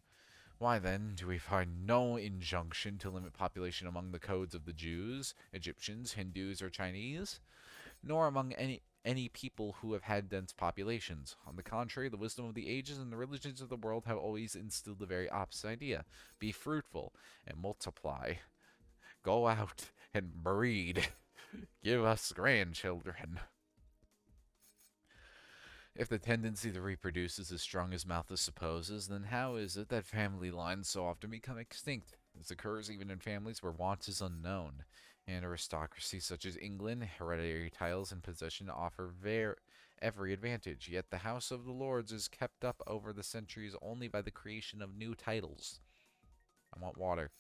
Why then do we find no injunction to limit population among the codes of the Jews, Egyptians, Hindus, or Chinese? Nor among any people who have had dense populations. On the contrary, the wisdom of the ages and the religions of the world have always instilled the very opposite idea. Be fruitful and multiply. Go out and breed. Give us grandchildren. If the tendency to reproduce is as strong as Malthus supposes, then how is it that family lines so often become extinct? This occurs even in families where want is unknown. In aristocracies such as England, hereditary titles and possession offer every advantage, yet the House of the Lords is kept up over the centuries only by the creation of new titles. I want water.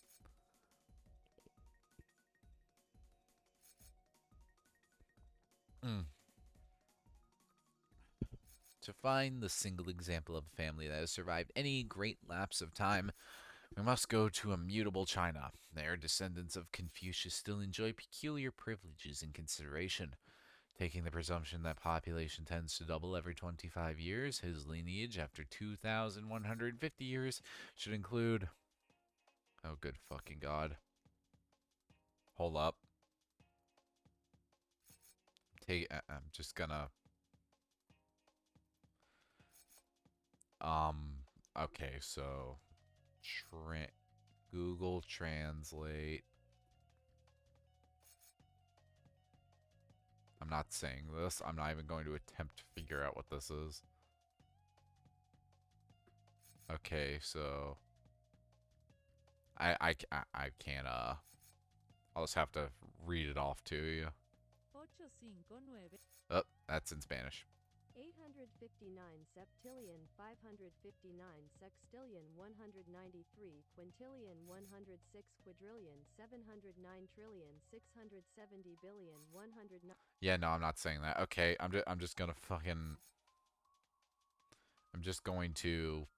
To find the single example of a family that has survived any great lapse of time, we must go to immutable China. There, descendants of Confucius still enjoy peculiar privileges and consideration. Taking the presumption that population tends to double every 25 years, his lineage, after 2,150 years, should include... Oh, good fucking God. Hold up. I'm just gonna... Okay, so... Google Translate. I'm not saying this. I'm not even going to attempt to figure out what this is. Okay, so... I can't, I'll just have to read it off to you. Oh, that's in Spanish. 859 septillion 559 sextillion 193 quintillion 106 quadrillion 709 trillion 670 billion 109. Yeah, no, I'm not saying that. Okay, I'm just gonna fucking... I'm just going to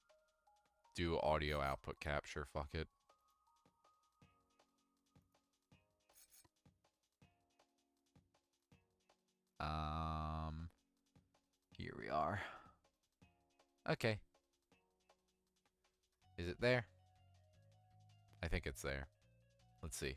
do audio output capture. Fuck it. Here we are. Okay. Is it there? I think it's there. Let's see.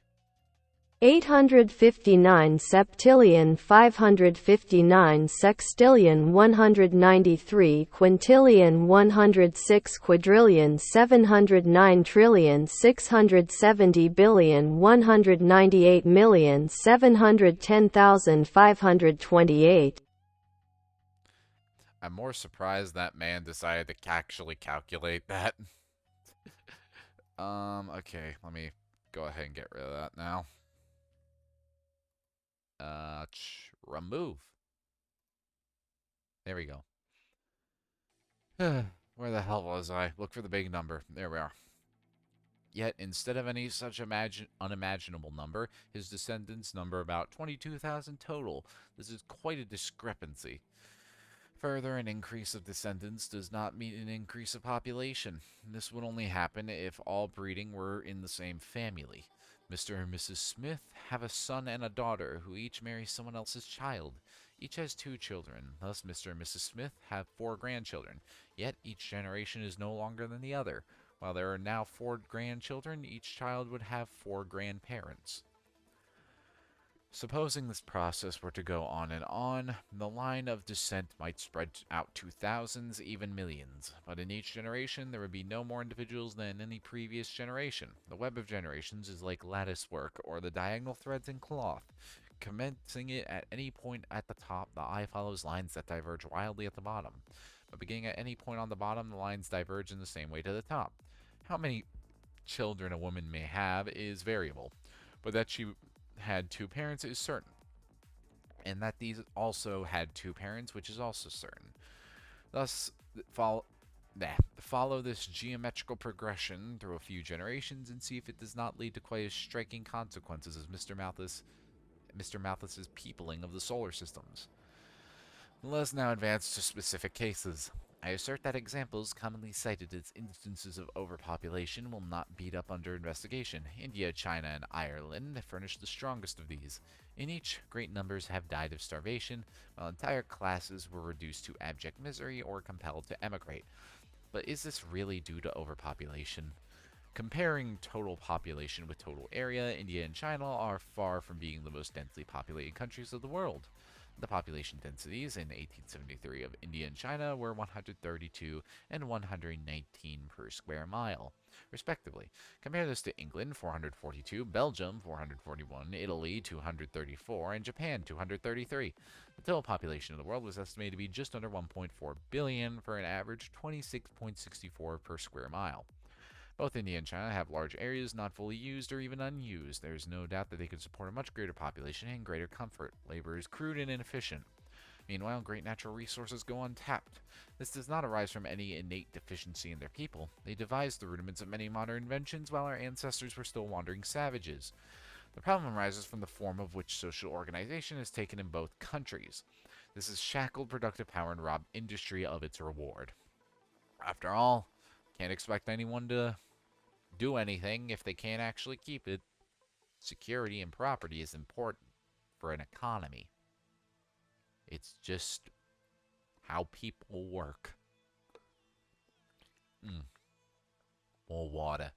859 septillion 559 sextillion 193 quintillion 106 quadrillion 709 trillion 670 billion 198,710,528. I'm more surprised that man decided to actually calculate that. Okay, let me go ahead and get rid of that now. Remove. There we go. Where the hell was I? Look for the big number. There we are. Yet, instead of any such unimaginable number, his descendants number about 22,000 total. This is quite a discrepancy. Further, an increase of descendants does not mean an increase of population. This would only happen if all breeding were in the same family. Mr. and Mrs. Smith have a son and a daughter who each marry someone else's child. Each has 2 children. Thus, Mr. and Mrs. Smith have 4 grandchildren. Yet, each generation is no longer than the other. While there are now 4 grandchildren, each child would have 4 grandparents. Supposing this process were to go on, the line of descent might spread out to thousands, even millions. But in each generation, there would be no more individuals than any previous generation. The web of generations is like lattice work, or the diagonal threads in cloth. Commencing it at any point at the top, the eye follows lines that diverge wildly at the bottom. But beginning at any point on the bottom, the lines diverge in the same way to the top. How many children a woman may have is variable, but that she had 2 parents is certain, and that these also had 2 parents, which is also certain. Thus, follow this geometrical progression through a few generations and see if it does not lead to quite as striking consequences as Mr. Malthus's peopling of the solar systems. Let us now advance to specific cases. I assert that examples commonly cited as instances of overpopulation will not beat up under investigation. India, China, and Ireland furnish the strongest of these. In each, great numbers have died of starvation, while entire classes were reduced to abject misery or compelled to emigrate. But is this really due to overpopulation? Comparing total population with total area, India and China are far from being the most densely populated countries of the world. The population densities in 1873 of India and China were 132 and 119 per square mile, respectively. Compare this to England, 442, Belgium, 441, Italy, 234, and Japan, 233. The total population of the world was estimated to be just under 1.4 billion for an average 26.64 per square mile. Both India and China have large areas not fully used or even unused. There is no doubt that they could support a much greater population and greater comfort. Labor is crude and inefficient. Meanwhile, great natural resources go untapped. This does not arise from any innate deficiency in their people. They devised the rudiments of many modern inventions while our ancestors were still wandering savages. The problem arises from the form of which social organization is taken in both countries. This has shackled productive power and robbed industry of its reward. After all, can't expect anyone to do anything if they can't actually keep it. Security and property is important for an economy. It's just how people work. More water.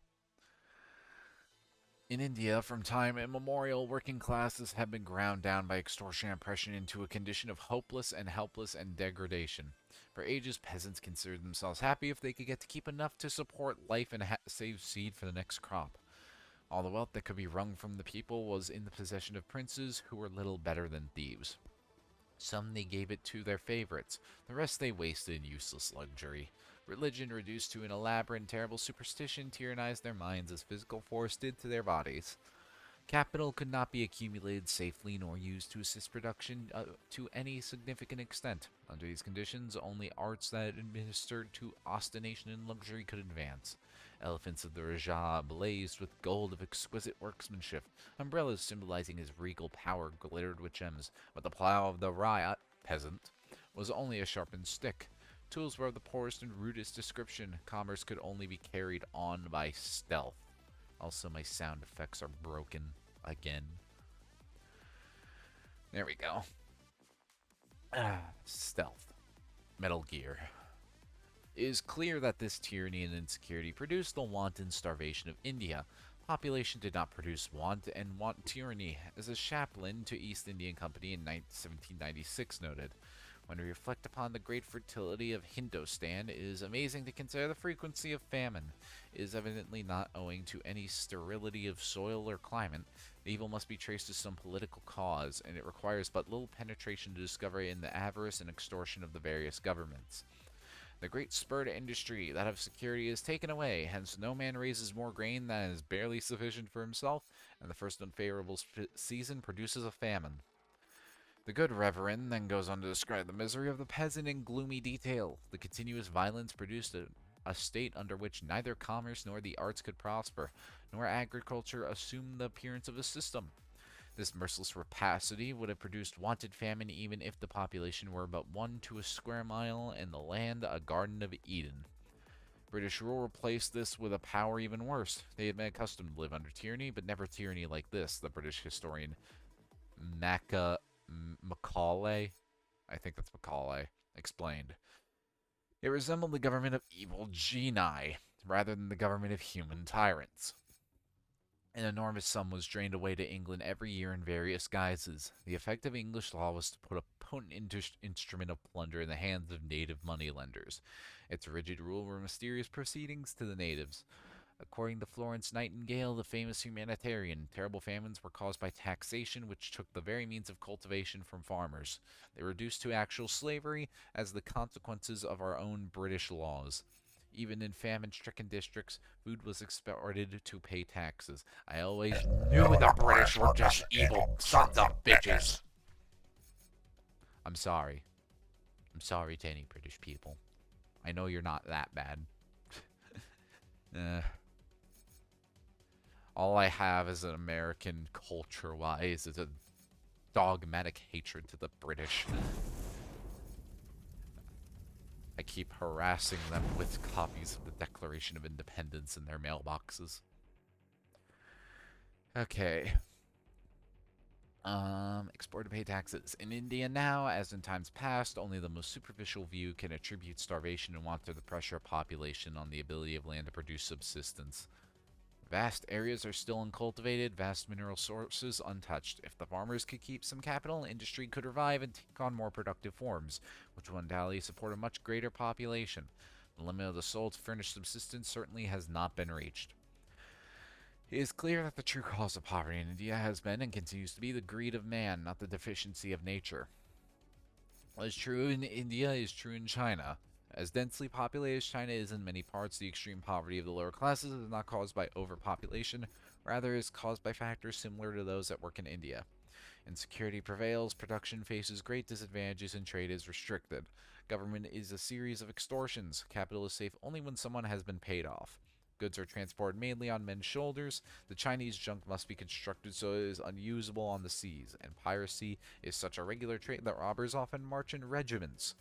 In India, from time immemorial, working classes have been ground down by extortion and oppression into a condition of hopeless and helpless and degradation. For ages, peasants considered themselves happy if they could get to keep enough to support life and save seed for the next crop. All the wealth that could be wrung from the people was in the possession of princes who were little better than thieves. Some they gave it to their favorites, the rest they wasted in useless luxury. Religion, reduced to an elaborate and terrible superstition, tyrannized their minds as physical force did to their bodies. Capital could not be accumulated safely nor used to assist production to any significant extent. Under these conditions, only arts that administered to ostentation and luxury could advance. Elephants of the Rajah blazed with gold of exquisite workmanship. Umbrellas symbolizing his regal power glittered with gems, but the plow of the Ryot peasant was only a sharpened stick. Tools were of the poorest and rudest description. Commerce could only be carried on by stealth. Also, my sound effects are broken again. There we go. Stealth. Metal Gear. It is clear that this tyranny and insecurity produced the want and starvation of India. Population did not produce want, and want tyranny, as a chaplain to East Indian Company in 1796 noted. When we reflect upon the great fertility of Hindostan, it is amazing to consider the frequency of famine. It is evidently not owing to any sterility of soil or climate. The evil must be traced to some political cause, and it requires but little penetration to discover it in the avarice and extortion of the various governments. The great spur to industry, that of security, is taken away, hence no man raises more grain than is barely sufficient for himself, and the first unfavorable season produces a famine. The good Reverend then goes on to describe the misery of the peasant in gloomy detail. The continuous violence produced a state under which neither commerce nor the arts could prosper, nor agriculture assume the appearance of a system. This merciless rapacity would have produced wanted famine even if the population were but 1 to a square mile and the land a Garden of Eden. British rule replaced this with a power even worse. They had been accustomed to live under tyranny, but never tyranny like this, the British historian Macaulay, I think that's Macaulay, explained. It resembled the government of evil genii. rather than the government of human tyrants. An enormous sum was drained away to England every year in various guises. The effect of English law was to put a potent instrument of plunder in the hands of native moneylenders. Its rigid rule were mysterious proceedings to the natives. According to Florence Nightingale, the famous humanitarian, terrible famines were caused by taxation, which took the very means of cultivation from farmers. They were reduced to actual slavery as the consequences of our own British laws. Even in famine-stricken districts, food was exported to pay taxes. I always knew the British were just evil sons of bitches. I'm sorry. I'm sorry to any British people. I know you're not that bad. All I have as an American culture-wise is a dogmatic hatred to the British. I keep harassing them with copies of the Declaration of Independence in their mailboxes. Okay. Export to pay taxes. In India now, as in times past, only the most superficial view can attribute starvation and want to the pressure of population on the ability of land to produce subsistence. Vast areas are still uncultivated, vast mineral sources untouched. If the farmers could keep some capital, industry could revive and take on more productive forms, which would undoubtedly support a much greater population. The limit of the soul to furnish subsistence certainly has not been reached. It is clear that the true cause of poverty in India has been and continues to be the greed of man, not the deficiency of nature. What is true in India is true in China. As densely populated as China is in many parts, the extreme poverty of the lower classes is not caused by overpopulation, rather is caused by factors similar to those that work in India. Insecurity prevails, production faces great disadvantages, and trade is restricted. Government is a series of extortions. Capital is safe only when someone has been paid off. Goods are transported mainly on men's shoulders. The Chinese junk must be constructed so it is unusable on the seas, and piracy is such a regular trade that robbers often march in regiments.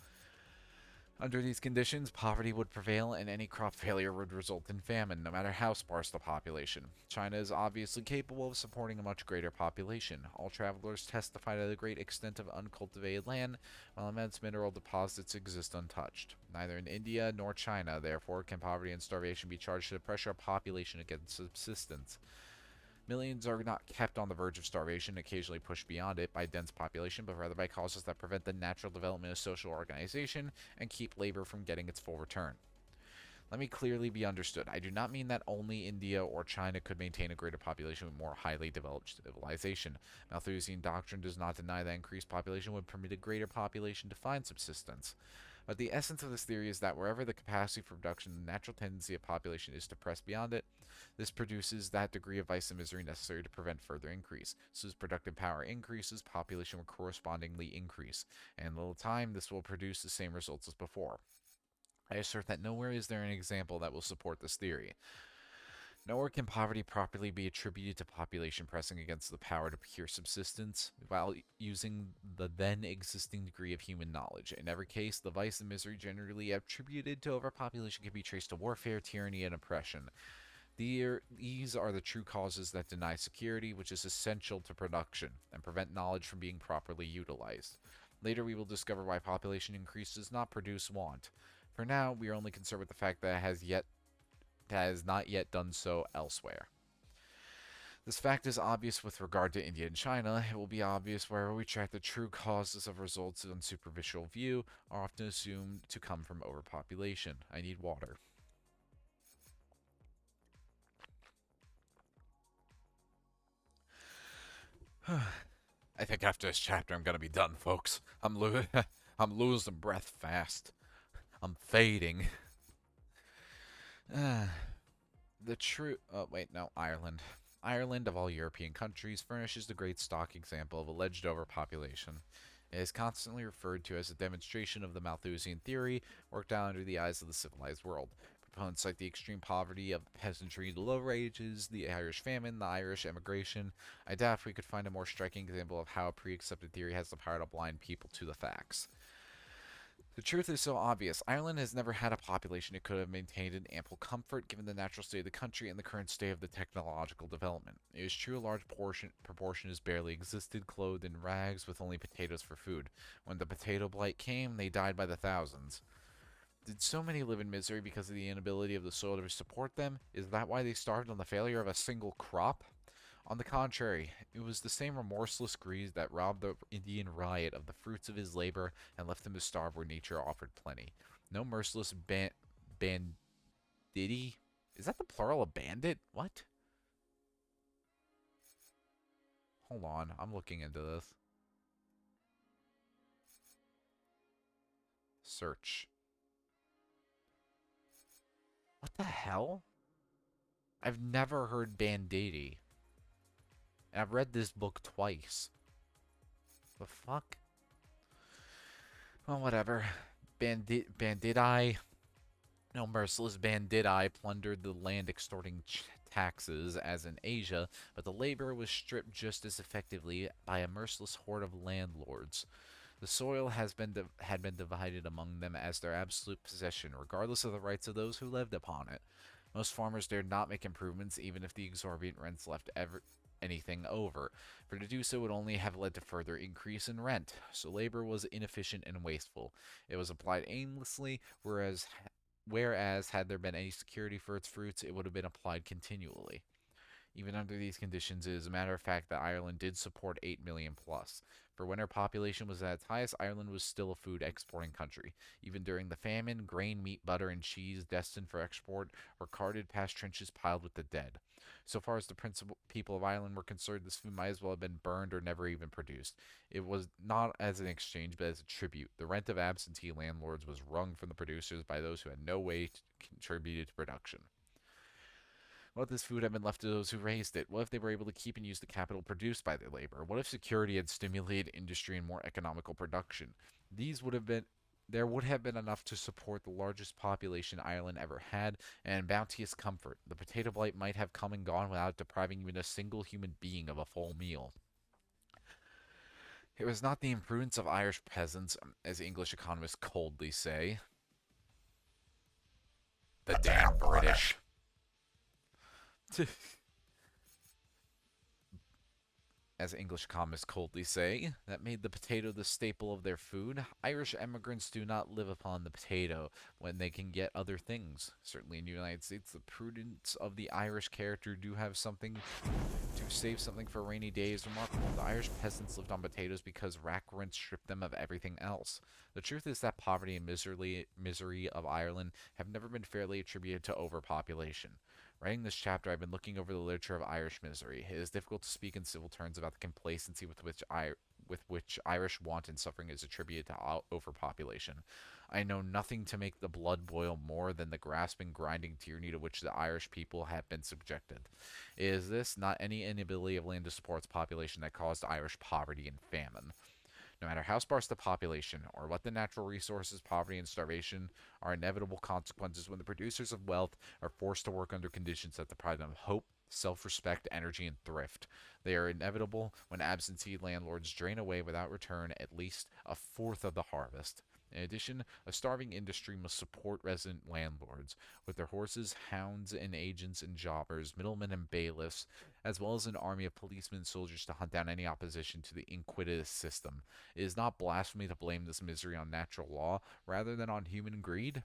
Under these conditions, poverty would prevail and any crop failure would result in famine, no matter how sparse the population. China is obviously capable of supporting a much greater population. All travelers testify to the great extent of uncultivated land, while immense mineral deposits exist untouched. Neither in India nor China, therefore, can poverty and starvation be charged to the pressure of population against subsistence. Millions are not kept on the verge of starvation, occasionally pushed beyond it by dense population, but rather by causes that prevent the natural development of social organization and keep labor from getting its full return. Let me clearly be understood. I do not mean that only India or China could maintain a greater population with more highly developed civilization. Malthusian doctrine does not deny that increased population would permit a greater population to find subsistence. But the essence of this theory is that wherever the capacity for production, the natural tendency of population is to press beyond it, this produces that degree of vice and misery necessary to prevent further increase. So as productive power increases, population will correspondingly increase, and in a little time this will produce the same results as before. I assert that nowhere is there an example that will support this theory. Nowhere can poverty properly be attributed to population pressing against the power to procure subsistence while using the then existing degree of human knowledge. In every case, the vice and misery generally attributed to overpopulation can be traced to warfare, tyranny, and oppression. These are the true causes that deny security, which is essential to production, and prevent knowledge from being properly utilized. Later we will discover why population increase does not produce want. For now, we are only concerned with the fact that it has not yet done so elsewhere. This fact is obvious with regard to India and China. It will be obvious wherever we track the true causes of results on superficial view are often assumed to come from overpopulation. I need water. I think after this chapter I'm gonna be done, folks. I'm losing breath fast. I'm fading. The true... Oh, wait, no, Ireland. Ireland, of all European countries, furnishes the great stock example of alleged overpopulation. It is constantly referred to as a demonstration of the Malthusian theory, worked out under the eyes of the civilized world. Proponents cite the extreme poverty of the peasantry, the low wages, the Irish famine, the Irish emigration. I doubt if we could find a more striking example of how a pre-accepted theory has the power to blind people to the facts. The truth is so obvious. Ireland has never had a population it could have maintained in ample comfort given the natural state of the country and the current state of the technological development. It is true a large proportion has barely existed, clothed in rags with only potatoes for food. When the potato blight came, they died by the thousands. Did so many live in misery because of the inability of the soil to support them? Is that why they starved on the failure of a single crop? On the contrary, it was the same remorseless greed that robbed the Indian riot of the fruits of his labor and left him to starve where nature offered plenty. No merciless banditti? Is that the plural of bandit? What? Hold on, I'm looking into this. Search. What the hell? I've never heard banditti. And I've read this book twice. The fuck? Well, whatever. Banditi. No merciless banditi plundered the land, extorting taxes as in Asia, but the labor was stripped just as effectively by a merciless horde of landlords. The soil had been divided among them as their absolute possession, regardless of the rights of those who lived upon it. Most farmers dared not make improvements, even if the exorbitant rents left anything over, for to do so would only have led to further increase in rent. So labor was inefficient and wasteful. It was applied aimlessly, whereas had there been any security for its fruits, it would have been applied continually. Even under these conditions, it is a matter of fact that Ireland did support 8 million plus. For when her population was at its highest, Ireland was still a food exporting country. Even during the famine, grain, meat, butter, and cheese destined for export were carted past trenches piled with the dead. So far as the principal people of Ireland were concerned, this food might as well have been burned or never even produced. It was not as an exchange, but as a tribute. The rent of absentee landlords was wrung from the producers by those who had no way to contribute to production. What if this food had been left to those who raised it? What if they were able to keep and use the capital produced by their labor? What if security had stimulated industry and more economical production? There would have been enough to support the largest population Ireland ever had, and in bounteous comfort. The potato blight might have come and gone without depriving even a single human being of a full meal. It was not the imprudence of Irish peasants, as English economists coldly say. The damn British. As English economists coldly say, that made the potato the staple of their food. Irish immigrants do not live upon the potato when they can get other things. Certainly in the United States, the prudence of the Irish character do have something to save something for a rainy day is remarkable. The Irish peasants lived on potatoes because rack rent stripped them of everything else. The truth is that poverty and misery of Ireland have never been fairly attributed to overpopulation. Writing this chapter, I've been looking over the literature of Irish misery. It is difficult to speak in civil terms about the complacency with which Irish want and suffering is attributed to overpopulation. I know nothing to make the blood boil more than the grasping, grinding tyranny to which the Irish people have been subjected. It is this, not any inability of land to support its population, that caused Irish poverty and famine. No matter how sparse the population, or what the natural resources, poverty and starvation are inevitable consequences when the producers of wealth are forced to work under conditions that deprive them of hope, self-respect, energy, and thrift. They are inevitable when absentee landlords drain away without return at least a fourth of the harvest. In addition, a starving industry must support resident landlords, with their horses, hounds, and agents and jobbers, middlemen and bailiffs, as well as an army of policemen and soldiers to hunt down any opposition to the iniquitous system. It is not blasphemy to blame this misery on natural law rather than on human greed.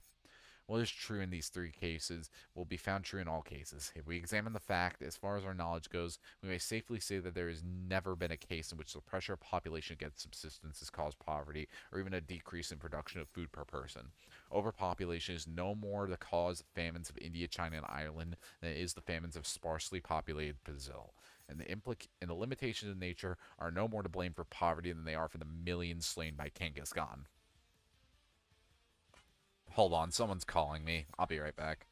What is true in these three cases will be found true in all cases. If we examine the fact, as far as our knowledge goes, we may safely say that there has never been a case in which the pressure of population against subsistence has caused poverty, or even a decrease in production of food per person. Overpopulation is no more the cause of famines of India, China, and Ireland than it is the famines of sparsely populated Brazil. And the limitations of nature are no more to blame for poverty than they are for the millions slain by Genghis Khan. Hold on, someone's calling me. I'll be right back.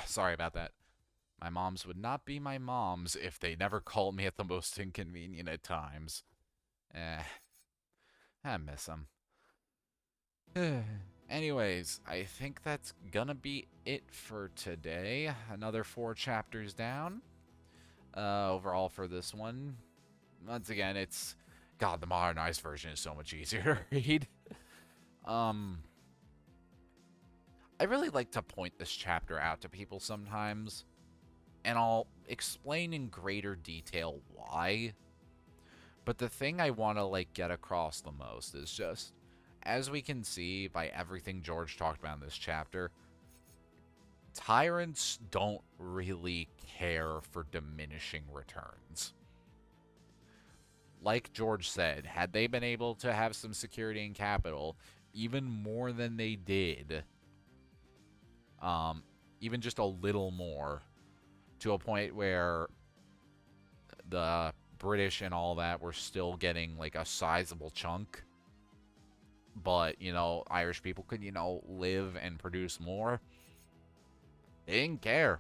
Sorry about that. My moms would not be my moms if they never called me at the most inconvenient at times. Eh, I miss them. Anyways, I think that's gonna be it for today. Another 4 chapters down. Overall for this one. Once again, it's... God, the modernized version is so much easier to read. I really like to point this chapter out to people sometimes, and I'll explain in greater detail why. But the thing I want to, like, get across the most is just, as we can see by everything George talked about in this chapter, tyrants don't really care for diminishing returns. Like George said, had they been able to have some security and capital, even more than they did, even just a little more, to a point where the British and all that were still getting, like, a sizable chunk, but, you know, Irish people could, you know, live and produce more. They didn't care.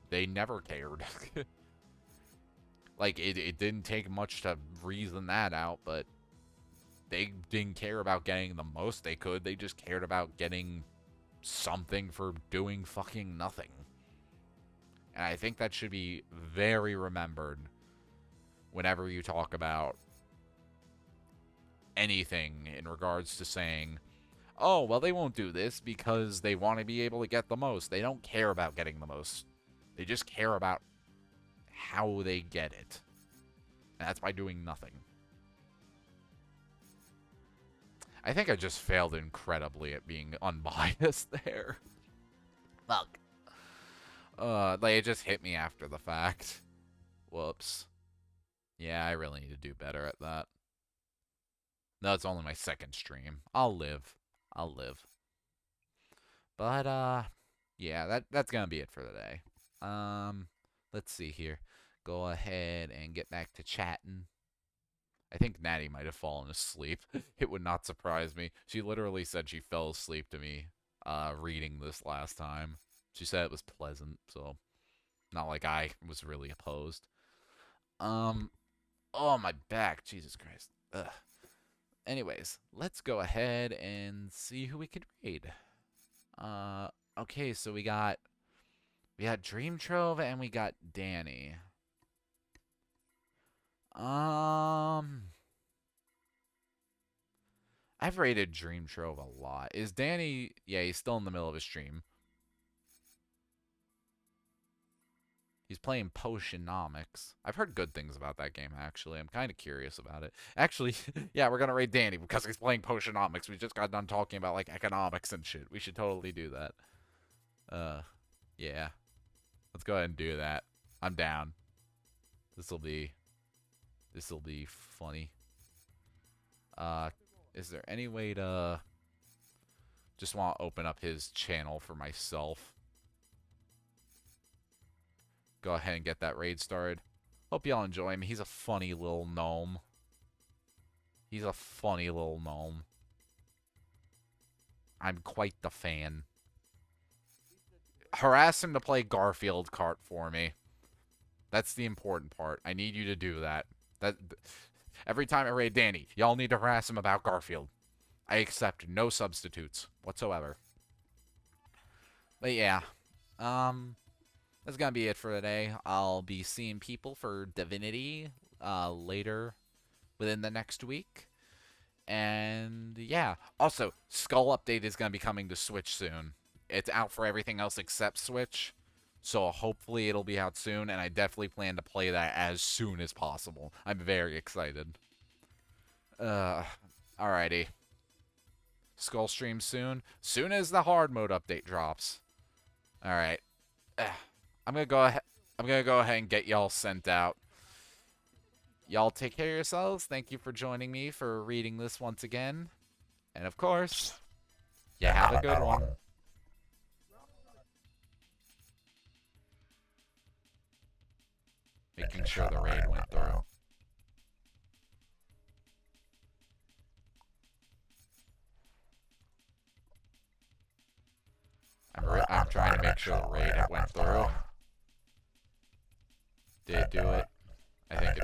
They never cared. Like, it didn't take much to reason that out, but they didn't care about getting the most they could. They just cared about getting something for doing fucking nothing. And I think that should be very remembered whenever you talk about anything in regards to saying, oh, well, they won't do this because they want to be able to get the most. They don't care about getting the most. They just care about how they get it. And that's by doing nothing. I think I just failed incredibly at being unbiased there. Fuck. Like, it just hit me after the fact. Whoops. Yeah, I really need to do better at that. No, it's only my second stream. I'll live. But, yeah, that's gonna be it for today. Let's see here. Go ahead and get back to chatting. I think Natty might have fallen asleep. It would not surprise me. She literally said she fell asleep to me reading this last time. She said it was pleasant, so not like I was really opposed. Oh, my back. Jesus Christ. Ugh. Anyways, let's go ahead and see who we could raid. Okay, so we got Dream Trove and we got Danny. I've rated Dream Trove a lot. Is Danny... Yeah, he's still in the middle of his stream. He's playing Potionomics. I've heard good things about that game, actually. I'm kind of curious about it. Actually, yeah, we're going to raid Danny because he's playing Potionomics. We just got done talking about, like, economics and shit. We should totally do that. Yeah. Let's go ahead and do that. I'm down. This'll be funny. Is there any way to... Just want to open up his channel for myself. Go ahead and get that raid started. Hope y'all enjoy him. He's a funny little gnome. I'm quite the fan. Harass him to play Garfield Kart for me. That's the important part. I need you to do that. Every time I raid Danny, y'all need to harass him about Garfield. I accept no substitutes whatsoever. But yeah. That's gonna be it for today. I'll be seeing people for Divinity later within the next week. And yeah. Also, Skull Update is gonna be coming to Switch soon. It's out for everything else except Switch. So hopefully it'll be out soon, and I definitely plan to play that as soon as possible. I'm very excited. Alrighty. Skull stream soon. Soon as the hard mode update drops. Alright. I'm gonna go ahead and get y'all sent out. Y'all take care of yourselves. Thank you for joining me for reading this once again. And of course, you have a good one. Making sure the raid went through. I'm trying to make sure the raid went through. Did do it. I think